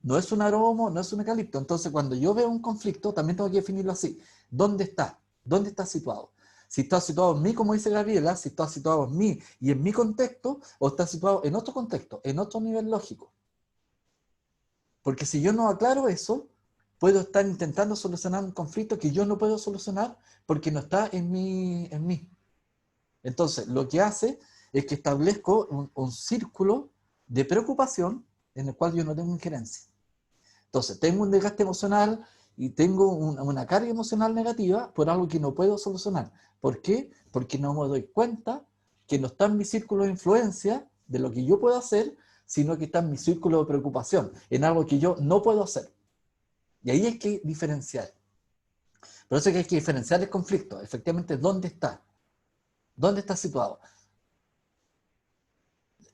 No es un aromo, no es un eucalipto. Entonces, cuando yo veo un conflicto, también tengo que definirlo así. ¿Dónde está? ¿Dónde está situado? Si está situado en mí, como dice Gabriela, si está situado en mí y en mi contexto, o está situado en otro contexto, en otro nivel lógico. Porque si yo no aclaro eso, puedo estar intentando solucionar un conflicto que yo no puedo solucionar porque no está en mí. Entonces, lo que hace es que establezco un círculo de preocupación en el cual yo no tengo injerencia. Entonces, tengo un desgaste emocional y tengo una carga emocional negativa por algo que no puedo solucionar. ¿Por qué? Porque no me doy cuenta que no está en mi círculo de influencia de lo que yo puedo hacer, sino que está en mi círculo de preocupación, en algo que yo no puedo hacer. Y ahí hay que diferenciar. Por eso es que hay que diferenciar el conflicto. Efectivamente, ¿dónde está? ¿Dónde está situado?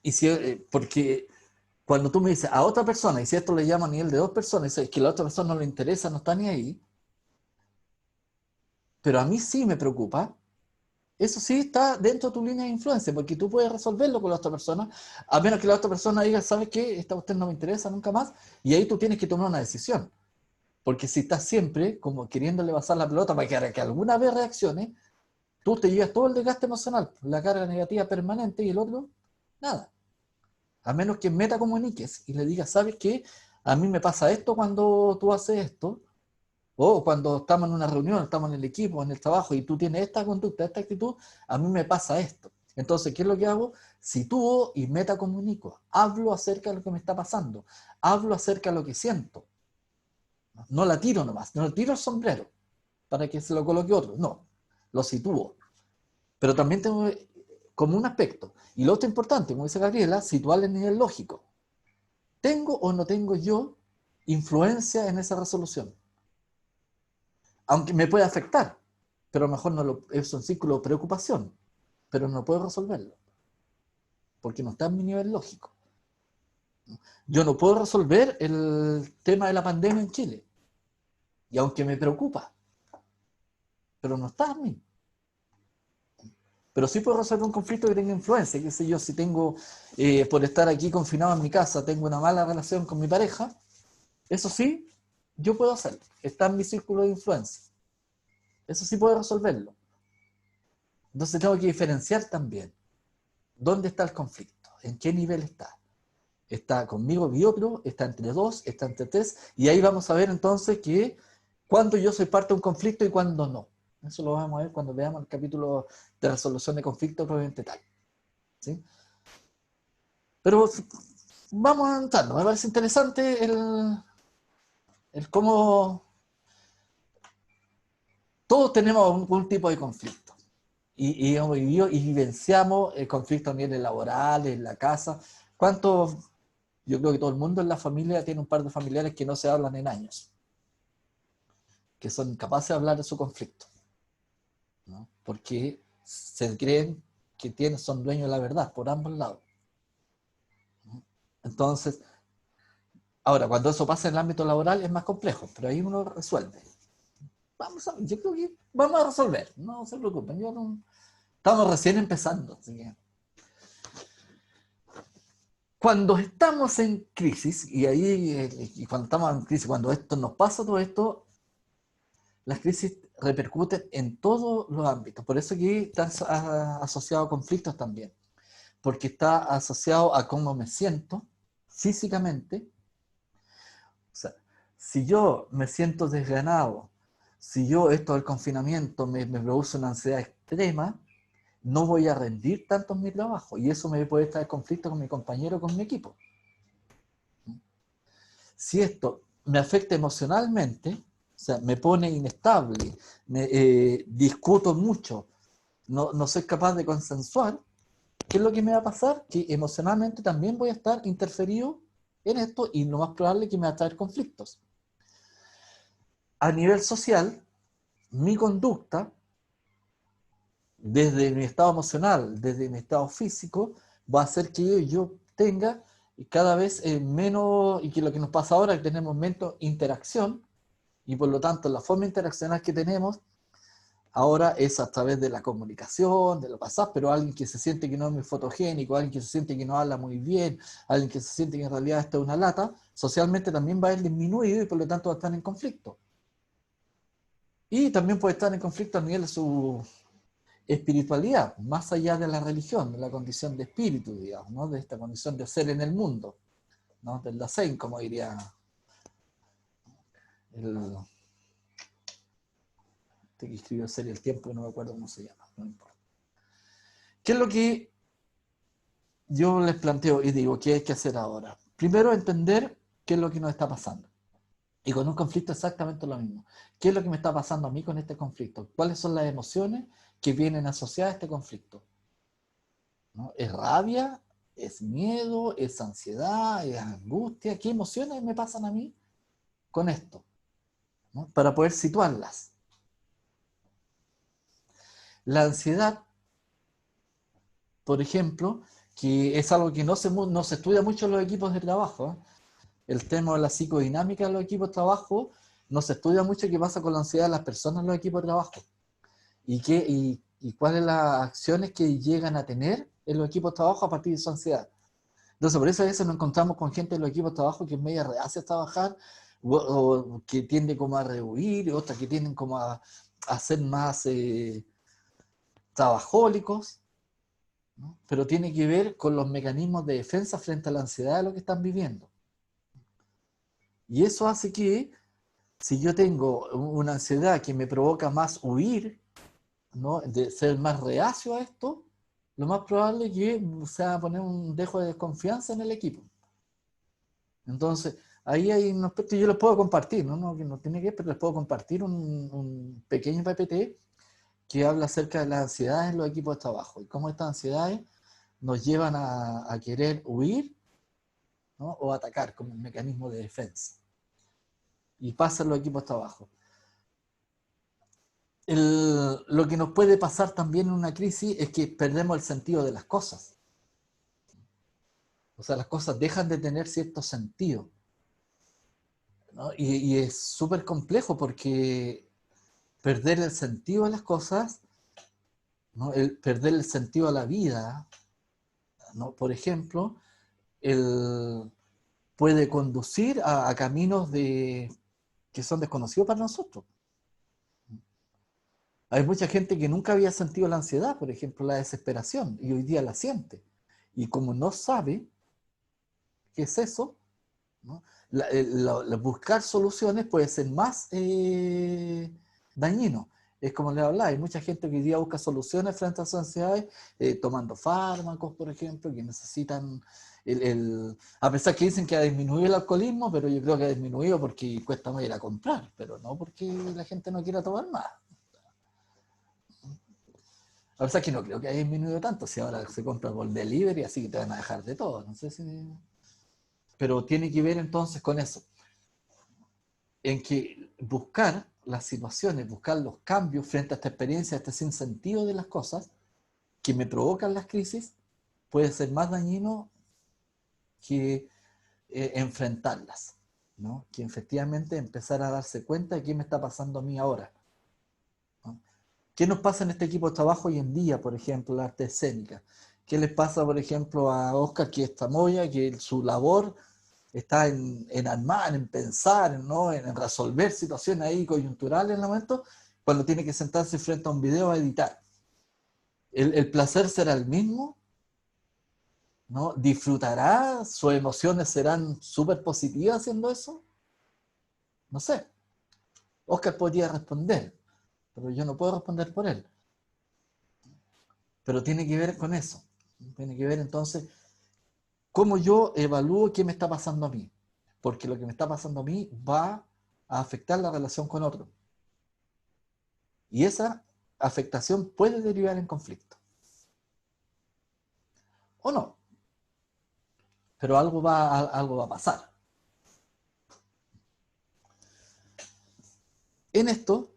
Y porque cuando tú me dices a otra persona, y si esto le llama a nivel de dos personas, es que a la otra persona no le interesa, no está ni ahí, pero a mí sí me preocupa, eso sí está dentro de tu línea de influencia, porque tú puedes resolverlo con la otra persona, a menos que la otra persona diga, ¿sabes qué? Esta usted no me interesa nunca más, y ahí tú tienes que tomar una decisión. Porque si estás siempre como queriéndole pasar la pelota para que alguna vez reaccione, tú te llevas todo el desgaste emocional, la carga negativa permanente, y el otro, nada. A menos que metacomuniques y le digas, ¿sabes qué? A mí me pasa esto cuando tú haces esto, o cuando estamos en una reunión, estamos en el equipo, en el trabajo, y tú tienes esta conducta, esta actitud, a mí me pasa esto. Entonces, ¿qué es lo que hago? Sitúo y metacomunico. Hablo acerca de lo que me está pasando. Hablo acerca de lo que siento. No la tiro nomás, no le tiro el sombrero para que se lo coloque otro. No, lo sitúo. Pero también tengo como un aspecto. Y lo otro importante, como dice Gabriela, situar el nivel lógico. ¿Tengo o no tengo yo influencia en esa resolución? Aunque me puede afectar, pero a lo mejor es un círculo de preocupación, pero no puedo resolverlo, porque no está en mi nivel lógico. Yo no puedo resolver el tema de la pandemia en Chile, y aunque me preocupa, pero no está en mí. Pero sí puedo resolver un conflicto que tenga influencia, qué sé yo, si tengo, por estar aquí confinado en mi casa, tengo una mala relación con mi pareja, eso sí, yo puedo hacerlo, está en mi círculo de influencia. Eso sí puedo resolverlo. Entonces tengo que diferenciar también dónde está el conflicto, en qué nivel está. Está conmigo y otro, está entre dos, está entre tres, y ahí vamos a ver entonces que cuándo yo soy parte de un conflicto y cuándo no. Eso lo vamos a ver cuando veamos el capítulo de resolución de conflictos probablemente tal. ¿Sí? Pero vamos avanzando. Me parece interesante el cómo todos tenemos algún tipo de conflicto. Y hemos vivido y vivenciamos el conflicto a nivel laboral, en la casa. ¿Cuántos? Yo creo que todo el mundo en la familia tiene un par de familiares que no se hablan en años, que son incapaces de hablar de su conflicto, ¿no? Porque se creen que son dueños de la verdad por ambos lados. Entonces, ahora, cuando eso pasa en el ámbito laboral es más complejo, pero ahí uno resuelve. Yo creo que vamos a resolver, no se preocupen, estamos recién empezando. Así que. Cuando estamos en crisis, y cuando estamos en crisis, cuando esto nos pasa todo esto, las crisis repercuten en todos los ámbitos. Por eso aquí está asociado a conflictos también, porque está asociado a cómo me siento físicamente. O sea, si yo me siento desganado, si yo esto del confinamiento me produce una ansiedad extrema, no voy a rendir tanto en mi trabajo, y eso me puede estar en conflicto con mi compañero, con mi equipo. Si esto me afecta emocionalmente, o sea, me pone inestable, discuto mucho, no soy capaz de consensuar, ¿qué es lo que me va a pasar? Que emocionalmente también voy a estar interferido en esto, y lo más probable es que me va a traer conflictos. A nivel social, mi conducta, desde mi estado emocional, desde mi estado físico, va a hacer que yo tenga cada vez menos, y que lo que nos pasa ahora es que tenemos menos interacción Y por lo tanto, la forma interaccional que tenemos ahora es a través de la comunicación, de lo WhatsApp, pero alguien que se siente que no es muy fotogénico, alguien que se siente que no habla muy bien, alguien que se siente que en realidad esto es una lata, socialmente también va a ir disminuido y por lo tanto va a estar en conflicto. Y también puede estar en conflicto a nivel de su espiritualidad, más allá de la religión, de la condición de espíritu, digamos, ¿no? De esta condición de ser en el mundo, ¿no? Del Dasein, como diría el que escribió Serie El Tiempo, no me acuerdo cómo se llama, no importa. ¿Qué es lo que yo les planteo y digo que hay que hacer ahora? Primero, entender qué es lo que nos está pasando. Y con un conflicto exactamente lo mismo. ¿Qué es lo que me está pasando a mí con este conflicto? ¿Cuáles son las emociones que vienen asociadas a este conflicto? ¿No? ¿Es rabia? ¿Es miedo? ¿Es ansiedad? ¿Es angustia? ¿Qué emociones me pasan a mí con esto? ¿No? Para poder situarlas. La ansiedad, por ejemplo, que es algo que no se estudia mucho en los equipos de trabajo, ¿eh? El tema de la psicodinámica de los equipos de trabajo, no se estudia mucho qué pasa con la ansiedad de las personas en los equipos de trabajo. Y cuáles las acciones que llegan a tener en los equipos de trabajo a partir de su ansiedad. Entonces, por eso a veces nos encontramos con gente en los equipos de trabajo que es media reacia a trabajar, o que tiende como a rehuir, y otras que tienden como a ser más trabajólicos, ¿no? Pero tiene que ver con los mecanismos de defensa frente a la ansiedad de lo que están viviendo. Y eso hace que, si yo tengo una ansiedad que me provoca más huir, ¿no? De ser más reacio a esto, lo más probable es que se va a poner un dejo de desconfianza en el equipo. Entonces, ahí hay un aspecto que yo les puedo compartir, ¿no? Que no tiene que ver, pero les puedo compartir un pequeño PPT que habla acerca de las ansiedades en los equipos de trabajo y cómo estas ansiedades nos llevan a querer huir, ¿no? O atacar como un mecanismo de defensa. Y pasa en los equipos de trabajo. Lo que nos puede pasar también en una crisis es que perdemos el sentido de las cosas. O sea, las cosas dejan de tener cierto sentido, ¿no? Y es súper complejo porque perder el sentido de las cosas, ¿no? Perder el sentido a la vida, ¿no? Por ejemplo, puede conducir a caminos que son desconocidos para nosotros. Hay mucha gente que nunca había sentido la ansiedad, por ejemplo, la desesperación, y hoy día la siente. Y como no sabe qué es eso, ¿no? Buscar soluciones puede ser más dañino. Es como le hablaba, hay mucha gente que hoy día busca soluciones frente a sus ansiedades, tomando fármacos, por ejemplo, que necesitan, a pesar que dicen que ha disminuido el alcoholismo, pero yo creo que ha disminuido porque cuesta más ir a comprar, pero no porque la gente no quiera tomar más. A pesar que no creo que haya disminuido tanto, si ahora se compra por delivery, así que te van a dejar de todo, no sé si... Pero tiene que ver entonces con eso, en que buscar las situaciones, buscar los cambios frente a esta experiencia, a este sinsentido de las cosas que me provocan las crisis, puede ser más dañino que enfrentarlas, ¿no? Que efectivamente empezar a darse cuenta de qué me está pasando a mí ahora, ¿no? ¿Qué nos pasa en este equipo de trabajo hoy en día, por ejemplo, la arte escénica? ¿Qué les pasa, por ejemplo, a Oscar, que es Tamoya, que su labor está en armar, en pensar, ¿no? En resolver situaciones ahí coyunturales en el momento, cuando tiene que sentarse frente a un video a editar? ¿El placer será el mismo? ¿No? ¿Disfrutará? ¿Sus emociones serán súper positivas haciendo eso? No sé. Oscar podría responder, pero yo no puedo responder por él. Pero tiene que ver con eso. Tiene que ver entonces cómo yo evalúo qué me está pasando a mí. Porque lo que me está pasando a mí va a afectar la relación con otro. Y esa afectación puede derivar en conflicto. O no. Pero algo va a pasar. En esto,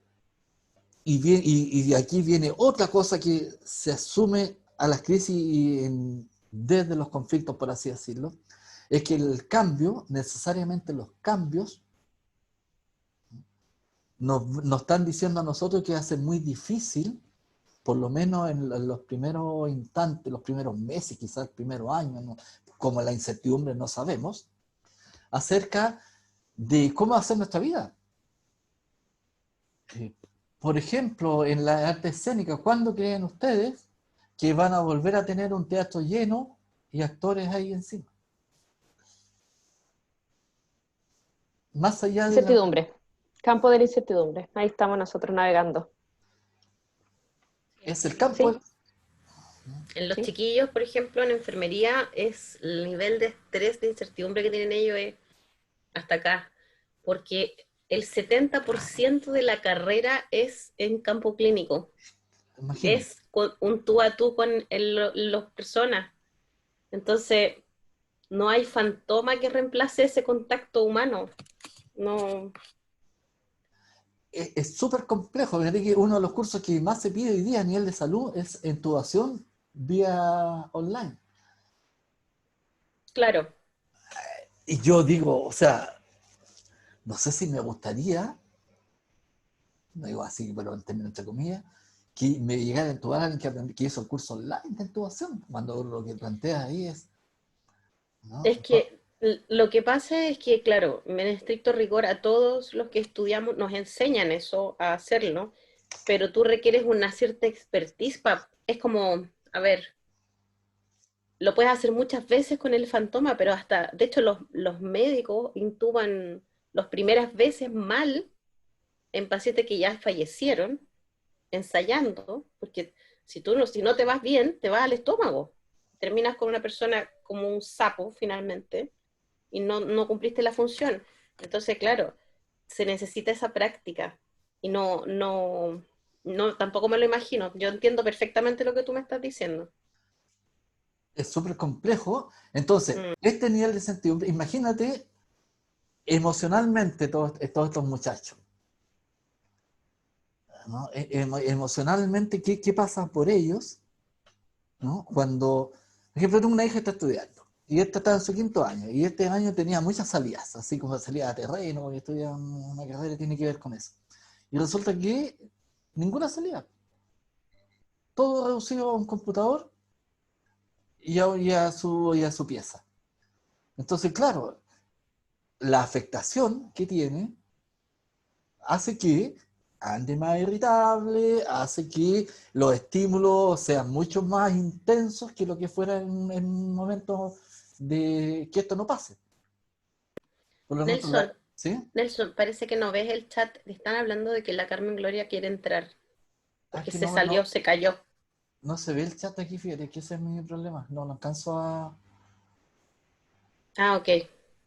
y aquí viene otra cosa que se asume a las crisis desde los conflictos, por así decirlo, es que el cambio, necesariamente los cambios, nos están diciendo a nosotros que va a ser muy difícil, por lo menos en los primeros instantes, los primeros meses, quizás el primer año, ¿no? Como la incertidumbre no sabemos, acerca de cómo hacer nuestra vida. Por ejemplo, en la arte escénica, ¿cuándo creen ustedes que van a volver a tener un teatro lleno y actores ahí encima? Más allá de Incertidumbre. Campo de la incertidumbre. Ahí estamos nosotros navegando. Es el campo. Sí. En los Sí. chiquillos, por ejemplo, en enfermería, es el nivel de estrés, de incertidumbre que tienen ellos es hasta acá, porque el 70% de la carrera es en campo clínico, Imagínate. es con un tú a tú con las personas. Entonces, no hay fantoma que reemplace ese contacto humano. No. Es súper complejo. Fíjate que uno de los cursos que más se pide hoy día a nivel de salud es intubación vía online. Claro. Y yo digo, o sea, no sé si me gustaría, no digo así, pero en términos entre comillas, que me llegara a intubar a alguien que hizo el curso online de intubación, cuando lo que plantea ahí es... ¿no? Es que lo que pasa es que, claro, en estricto rigor a todos los que estudiamos nos enseñan eso, a hacerlo, pero tú requieres una cierta expertise. Es como, a ver, lo puedes hacer muchas veces con el fantoma, pero hasta, de hecho, los médicos intuban las primeras veces mal en pacientes que ya fallecieron, ensayando, porque si no te vas bien, te vas al estómago. Terminas con una persona como un sapo, finalmente, y no cumpliste la función. Entonces, claro, se necesita esa práctica. Y tampoco me lo imagino. Yo entiendo perfectamente lo que tú me estás diciendo. Es súper complejo. Entonces, este nivel de incertidumbre, imagínate emocionalmente todos estos muchachos. ¿No? Emocionalmente, ¿qué pasa por ellos? ¿No? Cuando, por ejemplo, tengo una hija que está estudiando, y esta está en su 5º año, y este año tenía muchas salidas, así como salida de terreno, y estudia una carrera que tiene que ver con eso. Y resulta que ninguna salida. Todo reducido a un computador y a su pieza. Entonces, claro, la afectación que tiene hace que ande más irritable, hace que los estímulos sean mucho más intensos que lo que fuera en un momento de que esto no pase. Por lo tanto, Nelson, ¿sí? Nelson, parece que no ves el chat. Están hablando de que la Carmen Gloria quiere entrar, porque Que se salió, se cayó. no se ve el chat aquí, fíjate que ese es mi problema. No lo alcanzo a... Ah, ok.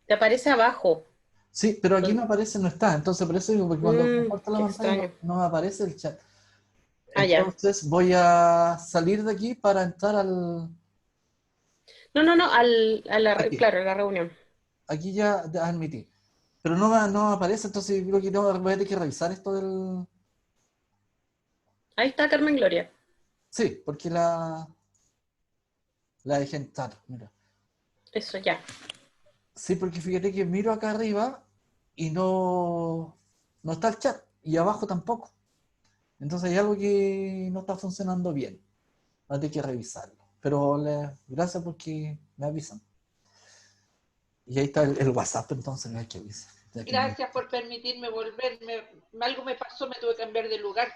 Te aparece abajo. Sí, pero aquí no aparece, no está. Entonces, por eso digo, porque cuando comparto la Qué pantalla extraño. no me aparece el chat. Ah, ya. Entonces, voy a salir de aquí para entrar al... No, Aquí. claro, a la reunión. Aquí ya admití. Pero no me aparece, entonces creo que voy a tener que revisar esto del... Ahí está Carmen Gloria. Sí, porque la dejé entrar, mira. Eso, ya. Sí, porque fíjate que miro acá arriba y no está el chat, y abajo tampoco. Entonces hay algo que no está funcionando bien. Voy a tener que revisarlo. Pero gracias porque me avisan. Y ahí está el WhatsApp, entonces no hay que avisar. Gracias por permitirme volver. Algo me pasó, me tuve que cambiar de lugar.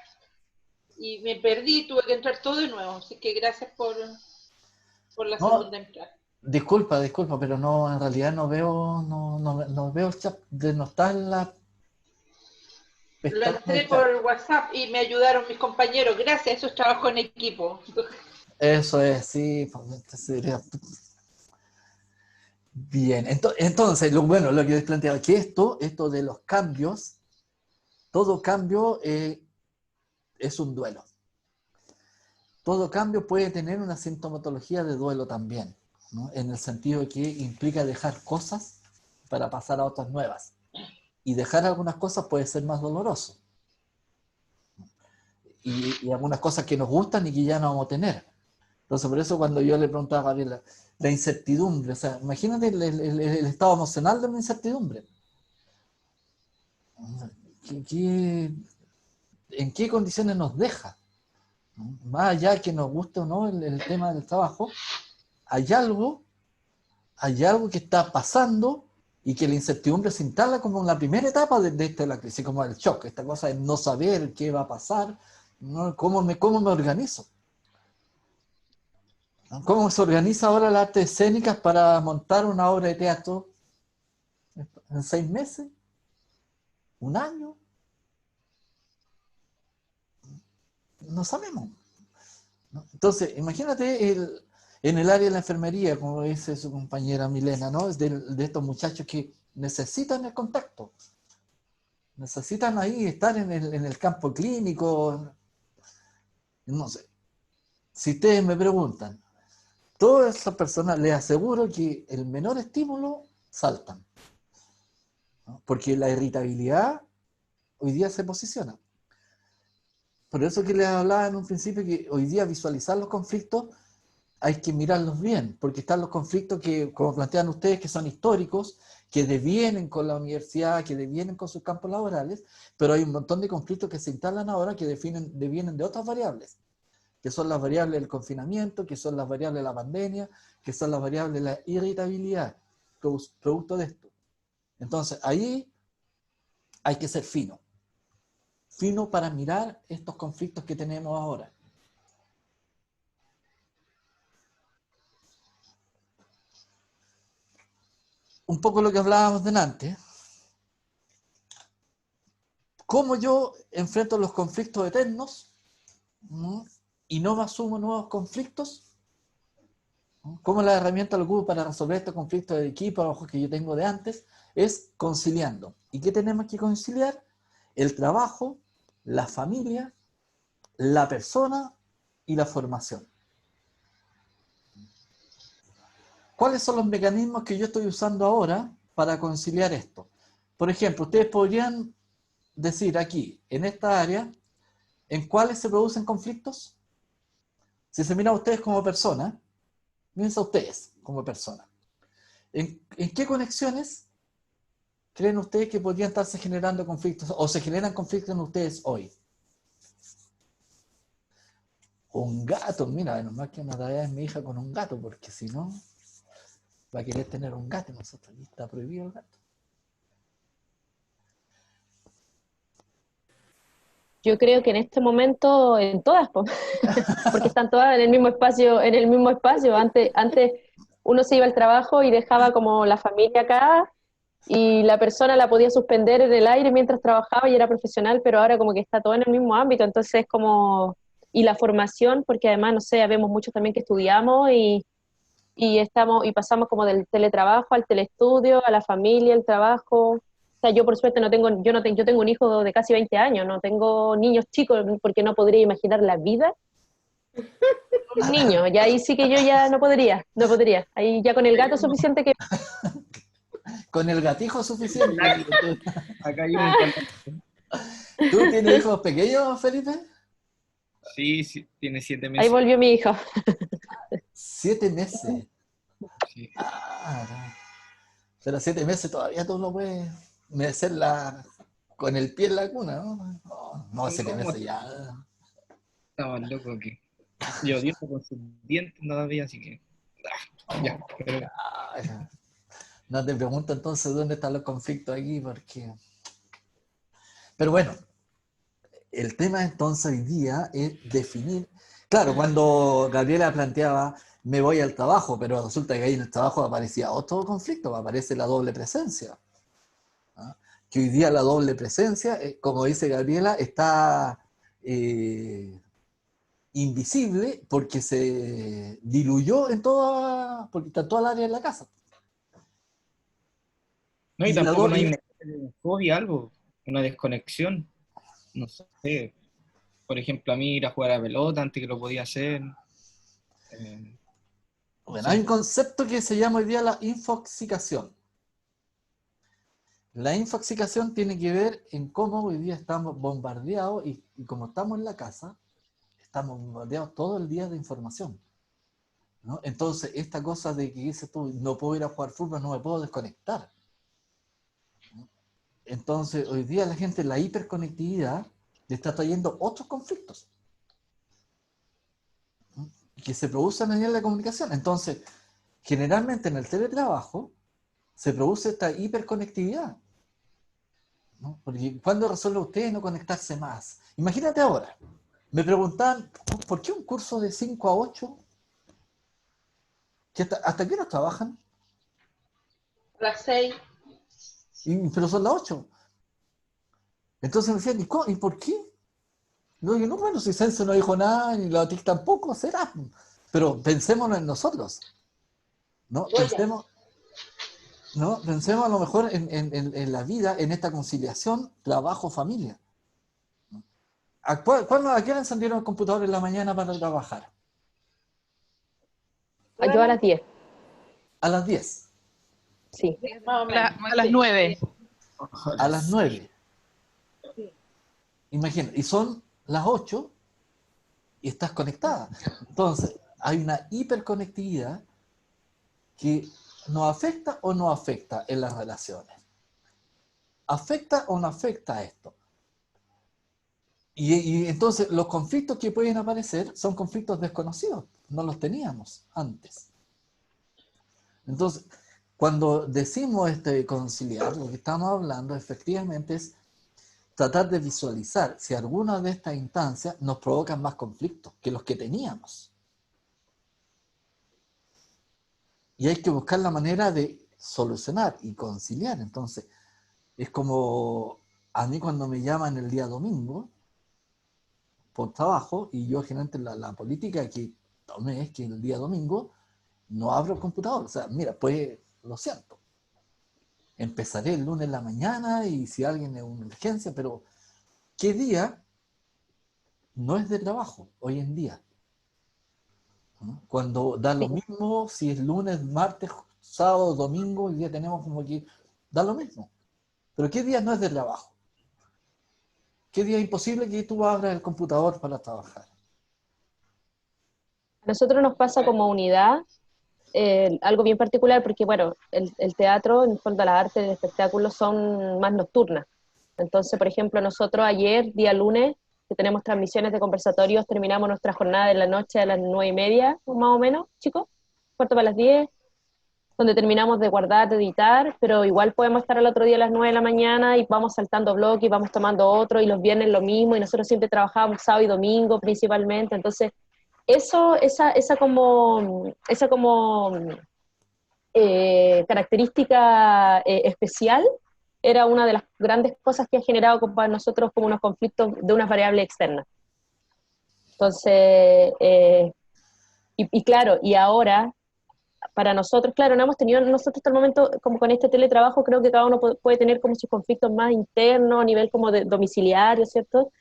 Y me perdí, tuve que entrar todo de nuevo. Así que gracias por la segunda entrada. Disculpa, pero no, en realidad no veo el chat. No está en la Lo pestaña entré del chat. por WhatsApp y me ayudaron mis compañeros. Gracias, eso es trabajo en equipo. Eso es, sí. Bien, entonces, lo que les planteaba, que esto de los cambios, todo cambio es un duelo. Todo cambio puede tener una sintomatología de duelo también, ¿no? En el sentido de que implica dejar cosas para pasar a otras nuevas. Y dejar algunas cosas puede ser más doloroso. Y algunas cosas que nos gustan y que ya no vamos a tener. Entonces, por eso cuando yo le preguntaba a Gabriela, la incertidumbre, o sea, imagínate el estado emocional de una incertidumbre. ¿En qué condiciones nos deja? ¿No? Más allá de que nos guste o no el tema del trabajo, hay algo que está pasando y que la incertidumbre se instala como en la primera etapa de la crisis, como el shock, esta cosa de no saber qué va a pasar, ¿no? ¿Cómo me organizo? ¿No? ¿Cómo se organiza ahora las artes escénicas para montar una obra de teatro en 6 meses? ¿Un año? No sabemos, ¿no? Entonces, imagínate en el área de la enfermería, como dice su compañera Milena, ¿no? Es de estos muchachos que necesitan el contacto, necesitan ahí estar en el campo clínico, no sé. Si ustedes me preguntan, todas esas personas les aseguro que el menor estímulo saltan, ¿no? Porque la irritabilidad hoy día se posiciona. Por eso que les hablaba en un principio que hoy día visualizar los conflictos hay que mirarlos bien, porque están los conflictos que, como plantean ustedes, que son históricos, que devienen con la universidad, que devienen con sus campos laborales, pero hay un montón de conflictos que se instalan ahora que devienen de otras variables, que son las variables del confinamiento, que son las variables de la pandemia, que son las variables de la irritabilidad, producto de esto. Entonces, ahí hay que ser fino para mirar estos conflictos que tenemos ahora. Un poco lo que hablábamos delante, cómo yo enfrento los conflictos eternos, ¿no? Y no me asumo nuevos conflictos, ¿no? Cómo la herramienta lo ocupo para resolver estos conflictos de equipo, a lo mejor que yo tengo de antes, es conciliando. ¿Y qué tenemos que conciliar? El trabajo, la familia, la persona y la formación. ¿Cuáles son los mecanismos que yo estoy usando ahora para conciliar esto? Por ejemplo, ustedes podrían decir aquí, en esta área, ¿en cuáles se producen conflictos? Si se miran a ustedes como persona, mírense a ustedes como persona. ¿En qué conexiones creen ustedes que podrían estarse generando conflictos o se generan conflictos en ustedes hoy? Un gato, mira, menos mal que una tarea es mi hija con un gato, porque si no, va a querer tener un gato. Nosotros aquí está prohibido el gato. Yo creo que en este momento en todas, porque están todas en el mismo espacio, Antes uno se iba al trabajo y dejaba como la familia acá y la persona la podía suspender en el aire mientras trabajaba y era profesional, pero ahora como que está todo en el mismo ámbito, entonces como, y la formación, porque además, no sé, vemos muchos también que estudiamos y pasamos como del teletrabajo al teleestudio, a la familia, el trabajo. O sea, yo por suerte yo tengo un hijo de casi 20 años, no tengo niños chicos porque no podría imaginar la vida de un niño, y ahí sí que yo ya no podría. Ahí ya con el gato es suficiente que... Con el gatijo suficiente. Acá hay uno en pantalla. ¿Tú tienes hijos pequeños, Felipe? Sí, sí, tiene 7 Ahí meses. volvió mi hijo. 7 meses. Sí. Ah, no. Pero 7 meses todavía tú no puedes mecerla con el pie en la cuna, ¿no? No, 7 No, meses ya. estaba loco que yo digo con sus dientes todavía, así que ya, pero Ah, no te pregunto entonces dónde están los conflictos aquí, porque... Pero bueno, el tema entonces hoy día es definir... Claro, cuando Gabriela planteaba, me voy al trabajo, pero resulta que ahí en el trabajo aparecía otro conflicto, aparece la doble presencia. ¿Ah? Que hoy día la doble presencia, como dice Gabriela, está invisible porque se diluyó porque está toda el área de la casa. no, y Y la tampoco no hay doble... una fobia, algo, una desconexión, no sé, por ejemplo, a mí ir a jugar a pelota antes que lo podía hacer, no Bueno, hay sé. un concepto que se llama hoy día la infoxicación. La infoxicación tiene que ver en cómo hoy día estamos bombardeados y como estamos en la casa, estamos bombardeados todo el día de información, ¿no? Entonces, esta cosa de que dices tú, no puedo ir a jugar fútbol, no me puedo desconectar, ¿no? Entonces, hoy día la gente, la hiperconectividad, le está trayendo otros conflictos que se producen a nivel de la comunicación. Entonces, generalmente en el teletrabajo se produce esta hiperconectividad, ¿no? Porque ¿cuándo resuelve usted no conectarse más? Imagínate ahora, me preguntaban, ¿por qué un curso de 5 a 8? ¿Hasta qué horas trabajan? Las 6. Pero son las 8. Entonces me decían, ¿y por qué? No, yo no, bueno, si Senso no dijo nada, ni la OTIC tampoco, será. Pero pensémonos en nosotros, ¿no? Pensemos a lo mejor en la vida, en esta conciliación, trabajo-familia. ¿A qué hora encendieron el computador en la mañana para trabajar? Yo a las 10, A las 10, sí. Más o menos. A las 9. a las 9. Imagina, y son las 8 y estás conectada. Entonces, hay una hiperconectividad que nos afecta o no afecta en las relaciones. ¿Afecta o no afecta esto? Y entonces los conflictos que pueden aparecer son conflictos desconocidos, no los teníamos antes. Entonces, cuando decimos conciliar, lo que estamos hablando efectivamente es tratar de visualizar si alguna de estas instancias nos provocan más conflictos que los que teníamos. Y hay que buscar la manera de solucionar y conciliar. Entonces, es como a mí cuando me llaman el día domingo por trabajo, y yo generalmente la política que tomé es que el día domingo no abro el computador. O sea, mira, pues lo siento. Empezaré el lunes en la mañana y si alguien es una emergencia, pero ¿qué día no es de trabajo hoy en día? ¿No? Cuando da lo mismo si es lunes, martes, sábado, domingo, hoy día tenemos como que da lo mismo. Pero ¿qué día no es de trabajo? ¿Qué día es imposible que tú abras el computador para trabajar? A nosotros nos pasa como unidad algo bien particular porque, bueno, el teatro, en el fondo las artes del espectáculo son más nocturnas. Entonces, por ejemplo, nosotros ayer, día lunes, que tenemos transmisiones de conversatorios, terminamos nuestra jornada de la noche a las 9:30, más o menos, chicos, cuarto para las 10, donde terminamos de guardar, de editar, pero igual podemos estar al otro día a las 9 de la mañana y vamos saltando bloques y vamos tomando otro, y los viernes lo mismo, y nosotros siempre trabajamos sábado y domingo principalmente. Entonces esa como característica especial era una de las grandes cosas que ha generado para nosotros como unos conflictos de unas variables externas. Entonces, y claro, y ahora, para nosotros, claro, no hemos tenido nosotros hasta el momento, como con este teletrabajo, creo que cada uno puede tener como sus conflictos más internos, a nivel como de domiciliario, ¿cierto?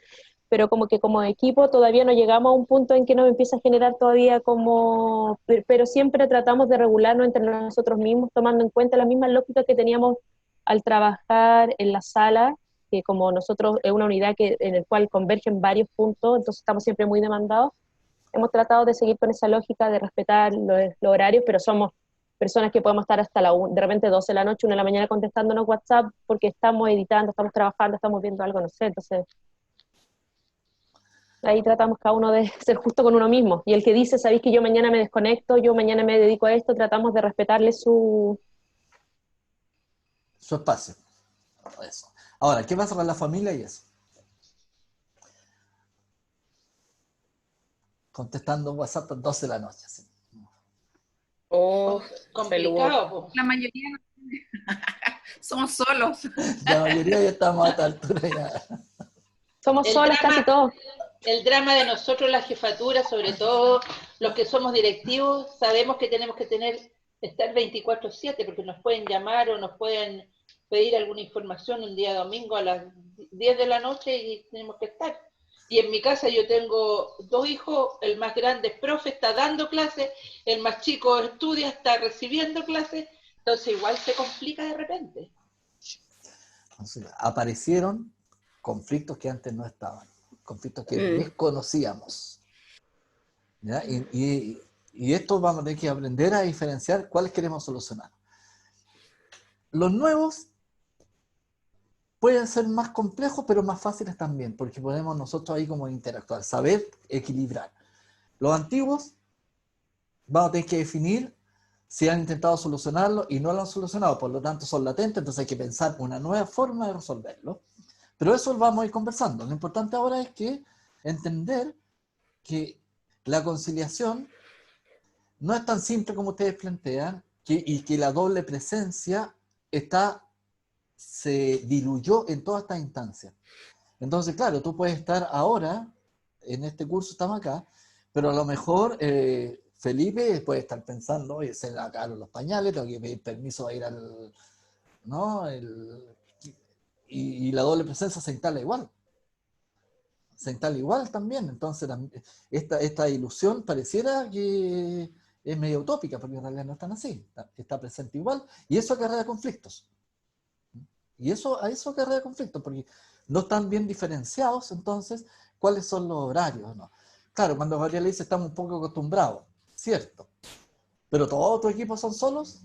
Pero como que como equipo todavía no llegamos a un punto en que nos empieza a generar todavía como, pero siempre tratamos de regularnos entre nosotros mismos, tomando en cuenta la misma lógica que teníamos al trabajar en la sala, que como nosotros es una unidad en el cual convergen varios puntos, entonces estamos siempre muy demandados. Hemos tratado de seguir con esa lógica de respetar los horarios, pero somos personas que podemos estar hasta de repente 12 de la noche, 1 de la mañana contestándonos WhatsApp porque estamos editando, estamos trabajando, estamos viendo algo, no sé, entonces ahí tratamos cada uno de ser justo con uno mismo. Y el que dice, sabéis que yo mañana me desconecto, yo mañana me dedico a esto, tratamos de respetarle su espacio. Eso. Ahora, ¿qué pasa con la familia y eso? Contestando WhatsApp a las 12 de la noche. ¿Sí? Oh, Complicado, po. La mayoría somos solos. La mayoría ya estamos a esta altura ya. somos El solos drama- casi todos. El drama de nosotros, la jefatura, sobre todo los que somos directivos, sabemos que tenemos que estar 24/7 porque nos pueden llamar o nos pueden pedir alguna información un día domingo a las 10 de la noche y tenemos que estar. Y en mi casa yo tengo 2 hijos, el más grande es profe, está dando clases, el más chico estudia, está recibiendo clases, entonces igual se complica de repente. Entonces, aparecieron conflictos que antes no estaban, conflictos que desconocíamos. ¿Ya? Y esto vamos a tener que aprender a diferenciar cuáles queremos solucionar. Los nuevos pueden ser más complejos, pero más fáciles también, porque podemos nosotros ahí como interactuar, saber equilibrar. Los antiguos, vamos a tener que definir si han intentado solucionarlo y no lo han solucionado, por lo tanto son latentes, entonces hay que pensar una nueva forma de resolverlo. Pero eso lo vamos a ir conversando. Lo importante ahora es que entender que la conciliación no es tan simple como ustedes plantean, y que la doble presencia se diluyó en todas estas instancias. Entonces, claro, tú puedes estar ahora, en este curso estamos acá, pero a lo mejor Felipe puede estar pensando, oye, se me acabaron los pañales, tengo que pedir permiso a ir al... ¿no? Y la doble presencia se instala igual. Se instala igual también. Entonces, esta ilusión pareciera que es medio utópica, porque en realidad no están así. Está presente igual, y eso acarrea conflictos. Y a eso acarrea conflictos, porque no están bien diferenciados, entonces, ¿cuáles son los horarios? ¿No? Claro, cuando Gabriela dice estamos un poco acostumbrados, cierto. Pero todos tus equipos son solos.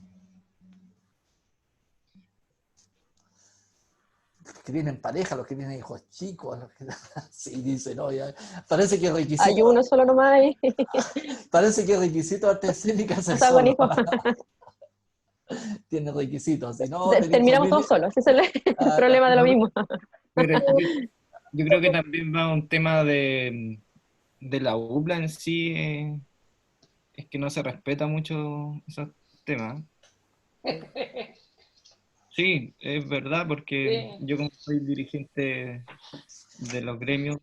Los que tienen pareja, los que tienen hijos chicos, los que... sí, dice, no, ya. Parece que es Hay requisito. uno solo nomás y Parece que es requisito de arte escénica ser pasado con solo. hijos. Tiene requisitos, así, no, tenéis Terminamos familia. todos solos, ese es el problema de lo No, mismo. pero yo creo que también va un tema de la UPLA en sí, es que no se respeta mucho esos temas. Sí, es verdad, porque Sí. yo como soy dirigente de los gremios,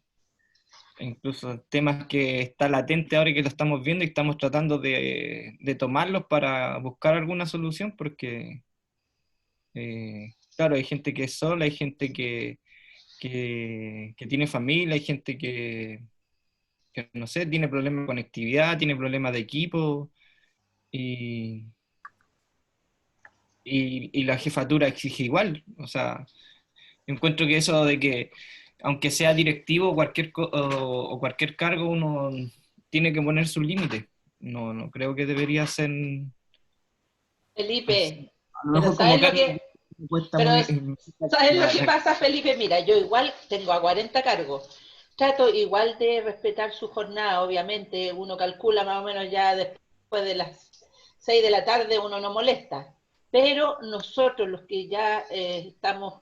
e incluso temas que está latente ahora y que lo estamos viendo y estamos tratando de tomarlos para buscar alguna solución, porque, claro, hay gente que es sola, hay gente que tiene familia, hay gente que, no sé, tiene problemas de conectividad, tiene problemas de equipo, y, y la jefatura exige igual. O sea, encuentro que eso de que, aunque sea directivo o cualquier cargo, uno tiene que poner sus límites. No, no creo que debería ser, no sé, Felipe, a lo pero mejor como ¿sabes lo cargo que, me cuesta pero muy... ¿sabes lo que pasa, Felipe? Mira, yo igual tengo a 40 cargos. Trato igual de respetar su jornada, obviamente. Uno calcula más o menos ya después de las 6 de la tarde, uno no molesta. Pero nosotros, los que ya estamos,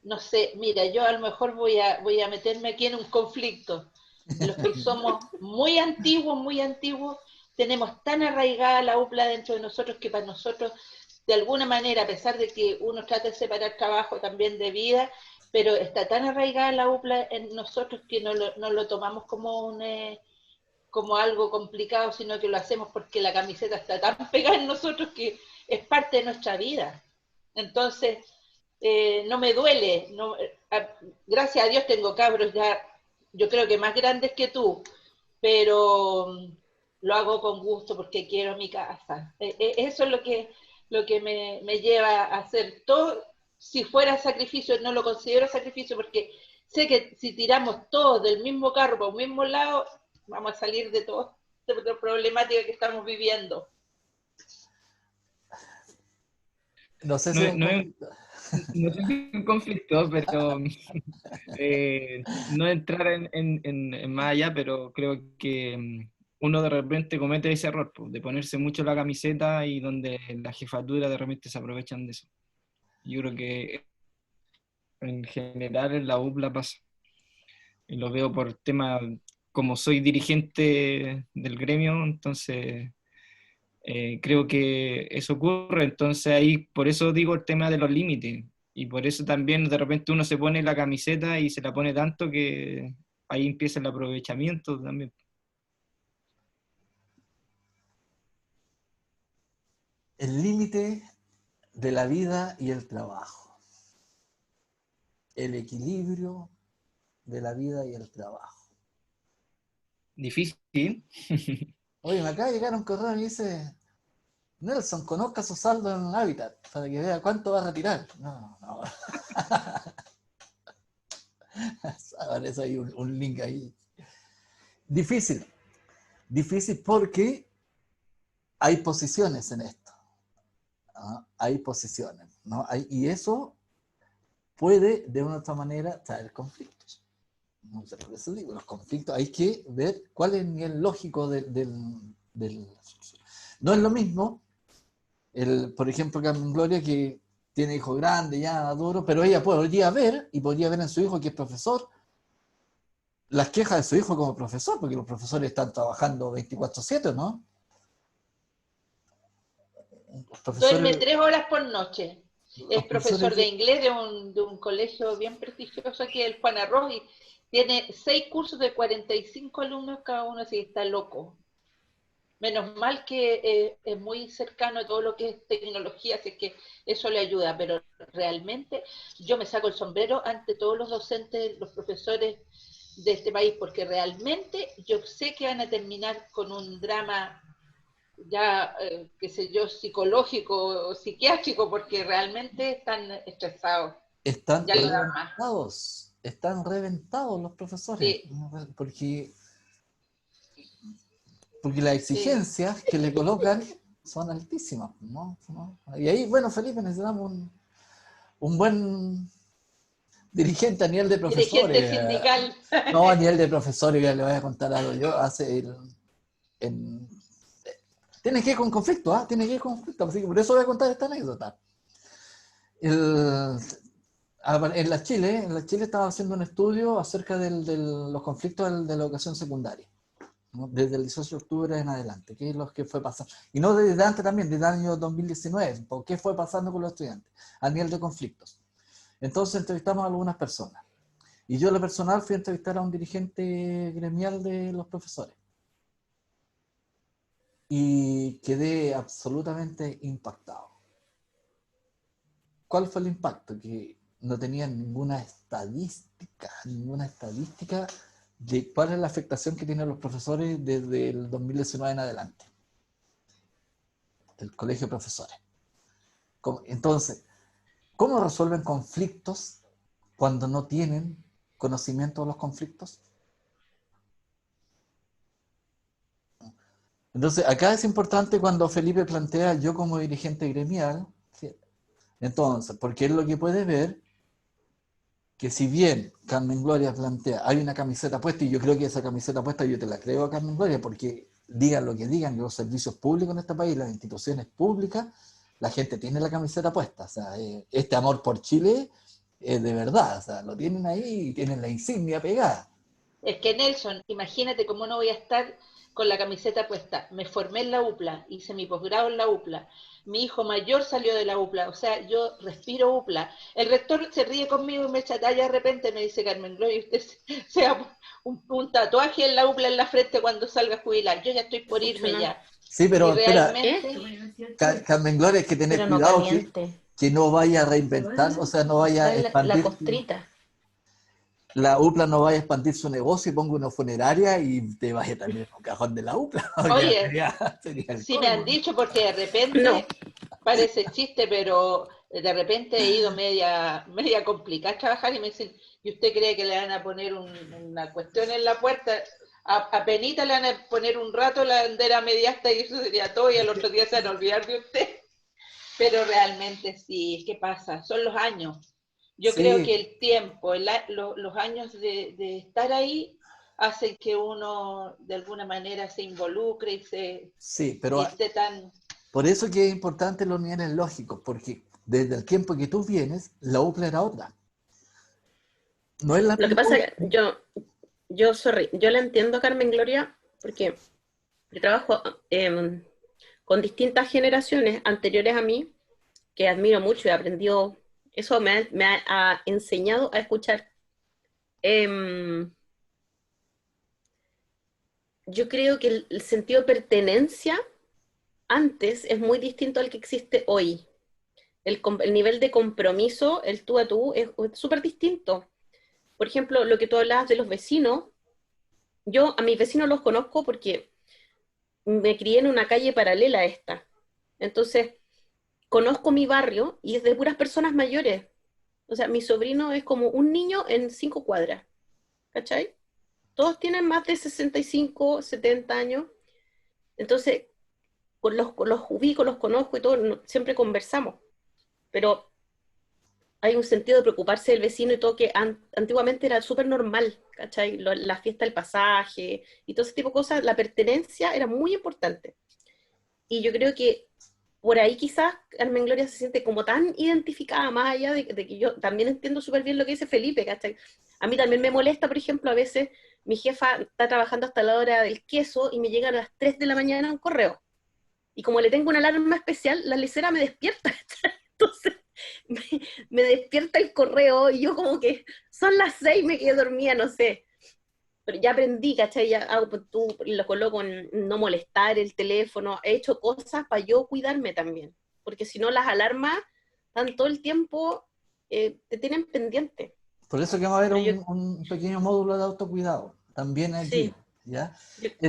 no sé, mira, yo a lo mejor voy a meterme aquí en un conflicto. Los que somos muy antiguos, tenemos tan arraigada la UPLA dentro de nosotros que para nosotros, de alguna manera, a pesar de que uno trata de separar trabajo también de vida, pero está tan arraigada la UPLA en nosotros que no lo tomamos como como algo complicado, sino que lo hacemos porque la camiseta está tan pegada en nosotros que es parte de nuestra vida. Entonces, no me duele. No, gracias a Dios tengo cabros ya, yo creo que más grandes que tú, pero lo hago con gusto porque quiero mi casa. Eso es lo que me lleva a hacer todo. Si fuera sacrificio, no lo considero sacrificio porque sé que si tiramos todos del mismo carro para un mismo lado, vamos a salir de toda la problemática que estamos viviendo. No sé si No, es un no es, conflicto. no sé si es un conflicto, pero no entrar en más allá, pero creo que uno de repente comete ese error, pues, de ponerse mucho la camiseta y donde la jefatura de repente se aprovechan de eso. Yo creo que en general en la UPLA pasa. Y lo veo por tema, como soy dirigente del gremio, entonces creo que eso ocurre. Entonces ahí, por eso digo el tema de los límites. Y por eso también de repente uno se pone la camiseta y se la pone tanto que ahí empieza el aprovechamiento también. El límite de la vida y el trabajo. El equilibrio de la vida y el trabajo. Difícil. Oye, me acaba de llegar un correo y me dice, Nelson, conozca su saldo en Habitat para que vea cuánto va a retirar. No, no. Aparece ahí un link ahí. Difícil. Difícil porque hay posiciones en esto. ¿No? Hay posiciones. ¿No? Y eso puede de una u otra manera traer conflictos. No sé, por eso digo, los conflictos hay que ver cuál es el nivel lógico del... No es lo mismo, por ejemplo, Carmen Gloria, que tiene hijos grandes, ya adoro, pero ella podría ver, y podría ver en su hijo que es profesor, las quejas de su hijo como profesor, porque los profesores están trabajando 24/7, ¿no? Los Duerme profesores, 3 horas por noche. los Es profesores profesor de inglés de un colegio bien prestigioso aquí, el Juan Arroz, y tiene 6 cursos de 45 alumnos cada uno, así que está loco. Menos mal que es muy cercano a todo lo que es tecnología, así que eso le ayuda, pero realmente yo me saco el sombrero ante todos los docentes, los profesores de este país, porque realmente yo sé que van a terminar con un drama ya, qué sé yo, psicológico o psiquiátrico, porque realmente están estresados, están ya no dan más. reventados los profesores, Sí, ¿no? Porque las Sí. exigencias que le colocan son altísimas, ¿no? Y ahí, bueno, Felipe, necesitamos un buen dirigente a nivel de dirigente profesores. sindical. No, a nivel de profesores, ya le voy a contar algo. Yo en- tiene que ir con conflicto, ¿ah? Tiene que ir con conflicto, así que por eso voy a contar esta anécdota. El- en la Chile estaba haciendo un estudio acerca de los conflictos de la educación secundaria, ¿no? Desde el 18 de octubre en adelante, qué es lo que fue pasando. Y no desde antes también, desde el año 2019, qué fue pasando con los estudiantes a nivel de conflictos. Entonces entrevistamos a algunas personas. Y yo, en lo personal, fui a entrevistar a un dirigente gremial de los profesores. Y quedé absolutamente impactado. ¿Cuál fue el impacto? Que no tenía ninguna estadística de cuál es la afectación que tienen los profesores desde el 2019 en adelante, el colegio de profesores. Entonces, ¿cómo resuelven conflictos cuando no tienen conocimiento de los conflictos? Entonces, acá es importante cuando Felipe plantea yo como dirigente gremial, ¿sí? Entonces, porque es lo que puede ver que si bien Carmen Gloria plantea, hay una camiseta puesta, y yo creo que esa camiseta puesta yo te la creo a Carmen Gloria, porque digan lo que digan, los servicios públicos en este país, las instituciones públicas, la gente tiene la camiseta puesta. O sea, este amor por Chile es de verdad, o sea, lo tienen ahí y tienen la insignia pegada. Es que Nelson, imagínate cómo no voy a estar con la camiseta puesta. Me formé en la UPLA, hice mi posgrado en la UPLA. Mi hijo mayor salió de la UPLA, o sea, yo respiro UPLA. El rector se ríe conmigo y me echa talla de repente, me dice Carmen Gloria, usted se va un tatuaje en la UPLA en la frente cuando salga a jubilar. Yo ya estoy por Pucha, irme no. ya. Sí, Y pero espera, ¿Qué? realmente, Carmen Gloria, hay que tener Pero no cuidado caliente. que no vaya a reinventar, o sea, no vaya a Dale la expandir costrita. la UPLA, no vaya a expandir su negocio y ponga una funeraria y te vaya también un cajón de la UPLA. Ya oye, sería el sí me han colmo. dicho porque de No. repente parece chiste, pero de repente he ido media complicada a trabajar y me dicen, ¿y usted cree que le van a poner una cuestión en la puerta? A penita le van a poner un rato la bandera mediasta y eso sería todo, y al otro día se van a olvidar de usted. Pero realmente sí, ¿qué pasa? Son los años. Yo creo que Sí, el tiempo, los años de estar ahí hacen que uno de alguna manera se involucre sí, y pero esté tan... por eso que es importante los niveles lógicos, porque desde el tiempo que tú vienes, la UPLA era otra. No es la Lo que misma pasa UPLA. es que yo la entiendo, Carmen Gloria, porque yo trabajo con distintas generaciones anteriores a mí, que admiro mucho y he aprendido, eso me ha enseñado a escuchar. Em, yo creo que el sentido de pertenencia antes es muy distinto al que existe hoy. El nivel de compromiso, el tú a tú, es súper distinto. Por ejemplo, lo que tú hablabas de los vecinos, yo a mis vecinos los conozco porque me crié en una calle paralela a esta. Entonces, conozco mi barrio y es de puras personas mayores. O sea, mi sobrino es como un niño en 5 cuadras, ¿cachai? Todos tienen más de 65, 70 años. Entonces, con los ubico, los conozco y todo, siempre conversamos. Pero hay un sentido de preocuparse del vecino y todo que antiguamente era súper normal, ¿cachai? La fiesta del pasaje y todo ese tipo de cosas, la pertenencia era muy importante. Y yo creo que por ahí quizás Carmen Gloria se siente como tan identificada, más allá de que yo también entiendo súper bien lo que dice Felipe, ¿cachai? A mí también me molesta, por ejemplo, a veces mi jefa está trabajando hasta la hora del queso y me llega a las 3 de la mañana un correo. Y como le tengo una alarma especial, la lecera me despierta. Entonces, me, me despierta el correo y yo como que son las 6, me quedé dormida, no sé. Pero ya aprendí, ¿cachai? Ya hago, pues, tú lo coloco en no molestar el teléfono, he hecho cosas para yo cuidarme también, porque si no las alarmas están todo el tiempo, te tienen pendiente. Por eso que va a haber Pero yo, un pequeño módulo de autocuidado, también aquí, sí, ¿ya? yo,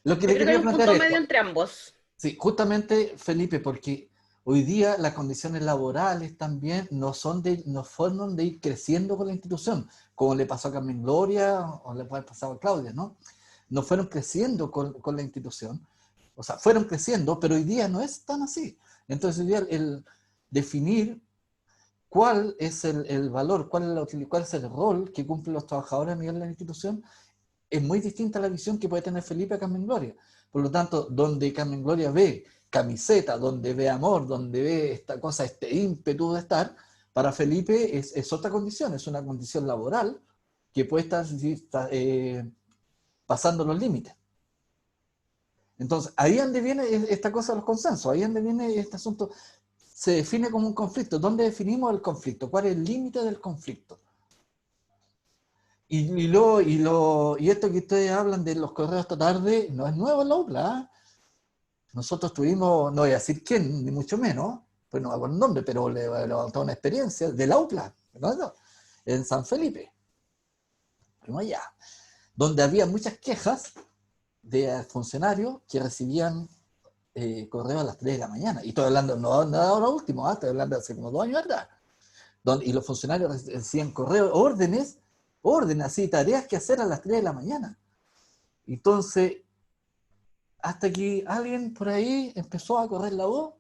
Lo que yo te creo que hay quería un plantear punto es medio esto. entre ambos. Sí, justamente, Felipe, porque hoy día las condiciones laborales también no fueron de ir creciendo con la institución, como le pasó a Carmen Gloria o le puede pasar a Claudia, ¿no? No fueron creciendo con la institución, o sea, fueron creciendo, pero hoy día no es tan así. Entonces, hoy día el definir cuál es el valor, cuál es el rol que cumplen los trabajadores a nivel de la institución, es muy distinta a la visión que puede tener Felipe a Carmen Gloria. Por lo tanto, donde Carmen Gloria ve camiseta, donde ve amor, donde ve esta cosa, este ímpetu de estar, para Felipe es otra condición, es una condición laboral que puede estar pasando los límites. Entonces, ahí es donde viene esta cosa de los consensos, ahí es donde viene este asunto, se define como un conflicto. ¿Dónde definimos el conflicto? ¿Cuál es el límite del conflicto? Y esto que ustedes hablan de los correos esta tarde no es nuevo en la UPLA. ¿Eh? Nosotros tuvimos, no voy a decir quién, ni mucho menos, pues no me acuerdo el nombre, pero le levantó una experiencia de la UPLA, ¿no? En San Felipe, fuimos allá, donde había muchas quejas de funcionarios que recibían correos a las 3 de la mañana. Y estoy hablando, no de ahora último, estoy hablando de hace como 2 años atrás. Y los funcionarios recibían correos, órdenes, así, tareas que hacer a las 3 de la mañana. Entonces, hasta que alguien por ahí empezó a correr la voz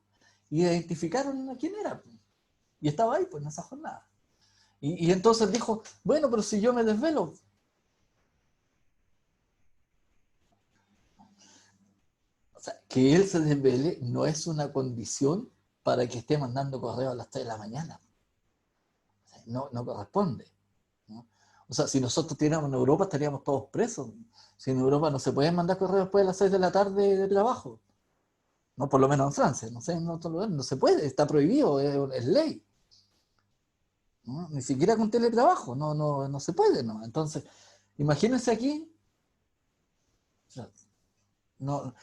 y identificaron a quién era. Y estaba ahí, pues, en esa jornada. Y entonces dijo, bueno, pero si yo me desvelo. O sea, que él se desvele no es una condición para que esté mandando correo a las 3 de la mañana. O sea, no corresponde, ¿no? O sea, si nosotros estuviéramos en Europa estaríamos todos presos. Si en Europa no se pueden mandar correos después de las 6 de la tarde de trabajo. No, por lo menos en Francia, no sé, en otro lugar, no se puede, está prohibido, es ley. ¿No? Ni siquiera con teletrabajo, no se puede, ¿no? Entonces, imagínense aquí, o sea, no,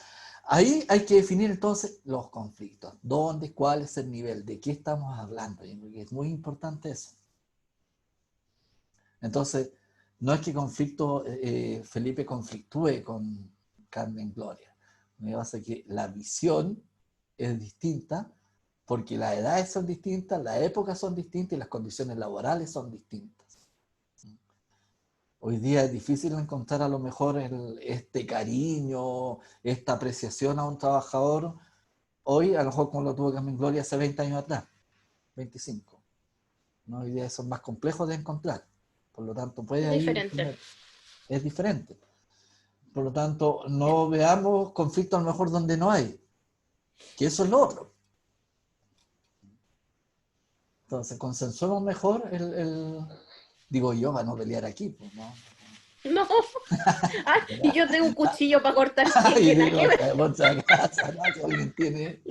ahí hay que definir entonces los conflictos. ¿Dónde? ¿Cuál es el nivel? ¿De qué estamos hablando? Porque es muy importante eso. Entonces, no es que Felipe conflictúe con Carmen Gloria. Me pasa que la visión es distinta porque las edades son distintas, las épocas son distintas y las condiciones laborales son distintas. Hoy día es difícil encontrar a lo mejor este cariño, esta apreciación a un trabajador, hoy a lo mejor como lo tuvo Carmen Gloria hace 20 años atrás, 25. ¿No? Hoy día son más complejos de encontrar, por lo tanto puede Es ahí diferente. es diferente. Por lo tanto, no veamos conflictos a lo mejor donde no hay, que eso es lo otro. Entonces, consensuemos mejor digo yo, para no pelear aquí, pues, ¿no? No. Ah, y yo tengo un cuchillo para cortar Y que nada digo, que ver. por si acaso, ¿no? Si alguien tiene...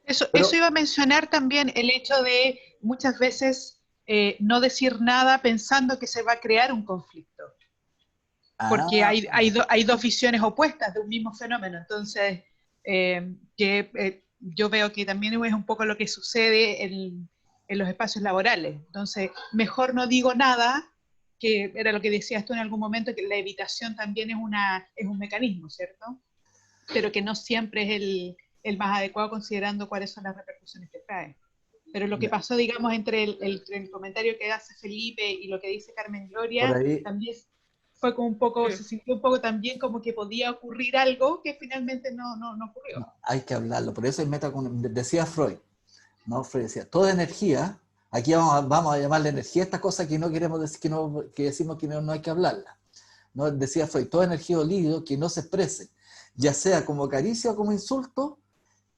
Eso iba a mencionar también, el hecho de muchas veces no decir nada pensando que se va a crear un conflicto, porque Ah, hay dos visiones opuestas de un mismo fenómeno. Entonces, yo veo que también es un poco lo que sucede en los espacios laborales. Entonces, mejor no digo nada, que era lo que decías tú en algún momento, que la evitación también es un mecanismo, ¿cierto? Pero que no siempre es el más adecuado considerando cuáles son las repercusiones que trae. Pero lo que pasó, digamos, entre el comentario que hace Felipe y lo que dice Carmen por Gloria, ahí también fue como un poco, Mm. se sintió un poco también como que podía ocurrir algo que finalmente no ocurrió. no, hay que hablarlo. Por eso decía Freud, ¿no? Freud decía, toda energía Aquí vamos a llamarle energía a esta cosa que no queremos decir, que decimos que no hay que hablarla. ¿No? Decía Freud, toda energía o líquido que no se exprese, ya sea como caricia o como insulto,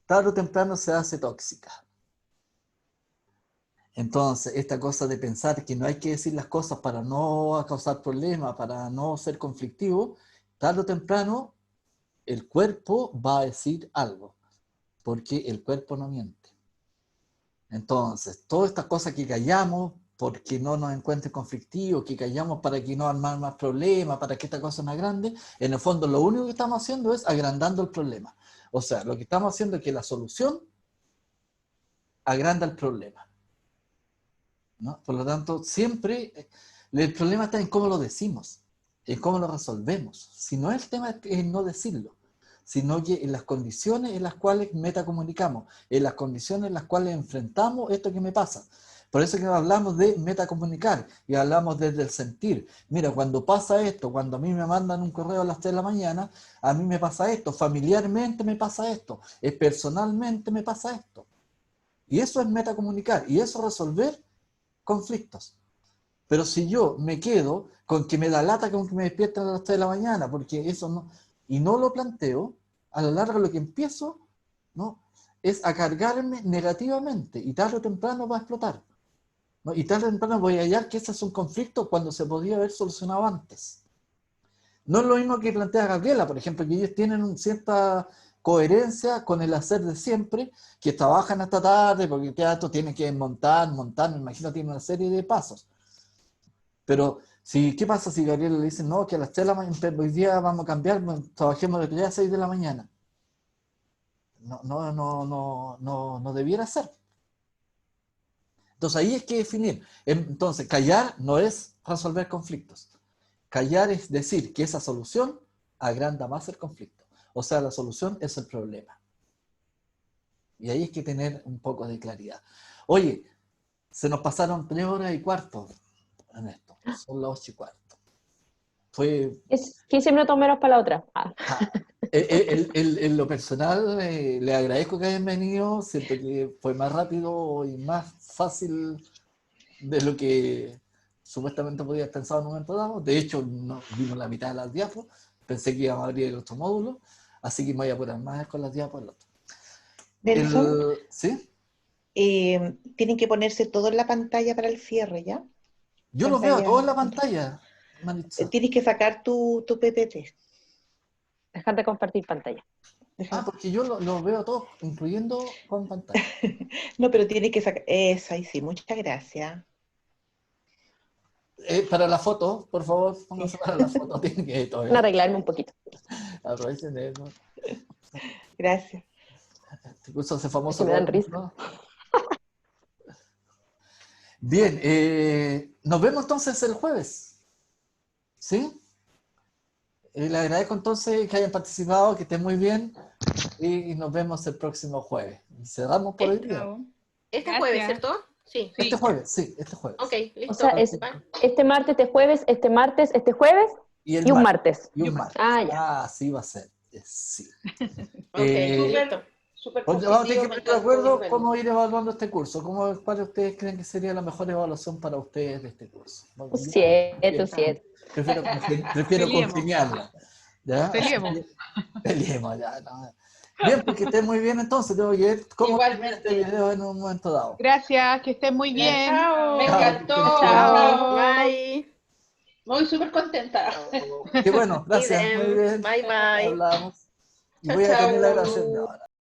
tarde o temprano se hace tóxica. Entonces, esta cosa de pensar que no hay que decir las cosas para no causar problemas, para no ser conflictivo, tarde o temprano el cuerpo va a decir algo, porque el cuerpo no miente. Entonces, todas estas cosas que callamos porque no nos encuentren conflictivos, que callamos para que no armar más problemas, para que esta cosa más grande, en el fondo lo único que estamos haciendo es agrandando el problema. O sea, lo que estamos haciendo es que la solución agranda el problema, ¿no? Por lo tanto, siempre el problema está en cómo lo decimos, en cómo lo resolvemos. Si no, el tema es no decirlo, sino que en las condiciones en las cuales metacomunicamos, en las condiciones en las cuales enfrentamos esto que me pasa. Por eso que hablamos de metacomunicar y hablamos desde el sentir. Mira, cuando pasa esto, cuando a mí me mandan un correo a las 3 de la mañana, a mí me pasa esto, familiarmente me pasa esto, personalmente me pasa esto. Y eso es metacomunicar, y eso es resolver conflictos. Pero si yo me quedo con que me da lata con que me despierten a las 3 de la mañana, porque eso no, y no lo planteo, a lo largo lo que empiezo, ¿no?, es a cargarme negativamente, y tarde o temprano va a explotar, ¿no? Y tarde o temprano voy a hallar que ese es un conflicto cuando se podía haber solucionado antes. No es lo mismo que plantea Gabriela, por ejemplo, que ellos tienen cierta coherencia con el hacer de siempre, que trabajan hasta tarde, porque el teatro tiene que montar, me imagino tiene una serie de pasos. Pero, ¿qué pasa si Gabriela le dice, no, que a las 3 de la mañana, hoy día vamos a cambiar, trabajemos de 3 a 6 de la mañana? No debiera ser. Entonces ahí hay que definir. Entonces, callar no es resolver conflictos. Callar es decir que esa solución agranda más el conflicto. O sea, la solución es el problema. Y ahí hay que tener un poco de claridad. Oye, se nos pasaron 3 horas y cuarto en esto. Son las 8:15. Es 15 minutos menos para la otra. En lo personal, le agradezco que hayan venido. Siento que fue más rápido y más fácil de lo que supuestamente podía haber pensado en un momento dado. De hecho, no vimos la mitad de las diapos. Pensé que íbamos a abrir el otro módulo. Así que me voy a apurar más con las diapos del otro. Nelson, ¿Sí? tienen que ponerse todo en la pantalla para el cierre, ¿ya? Yo los veo todos en la pantalla, Maritza. Tienes que sacar tu PPT. Dejar de compartir pantalla. Porque yo los veo todos, incluyendo con pantalla. No, pero tienes que sacar... Eso, ahí sí, muchas gracias. Para la foto, por favor, pónganse para la foto. Tienen que Voy a arreglarme un poquito. Aprovechen de eso. Gracias. Este curso hace famoso. Es que me dan risa. ¿No? Bien, nos vemos entonces el jueves. ¿Sí? Le agradezco entonces que hayan participado, que estén muy bien y nos vemos el próximo jueves. Y cerramos por hoy día. Este jueves, ¿cierto? Sí. Este jueves, sí, este jueves. Ok, listo. O sea, es este martes, este jueves, este martes, este jueves y un martes. Y un martes. Ya. Así va a ser. Sí. Ok, Súper Vamos a tener que poner de acuerdo cómo ir evaluando este curso. ¿Cuál ustedes creen que sería la mejor evaluación para ustedes de este curso? Un 7, un 7. Prefiero congeniarla. ¿Ya? Peleemos, ya. No. Bien, pues que estén muy bien entonces. Tengo que ver cómo termina este video en un momento dado. Gracias, que estén muy bien. Chao. Me encantó. Chao. Bye. Muy súper contenta. Qué bueno, gracias. Muy bien. Bye, bye. Hablamos. Y Chao, voy a tener la chao. grabación de ahora.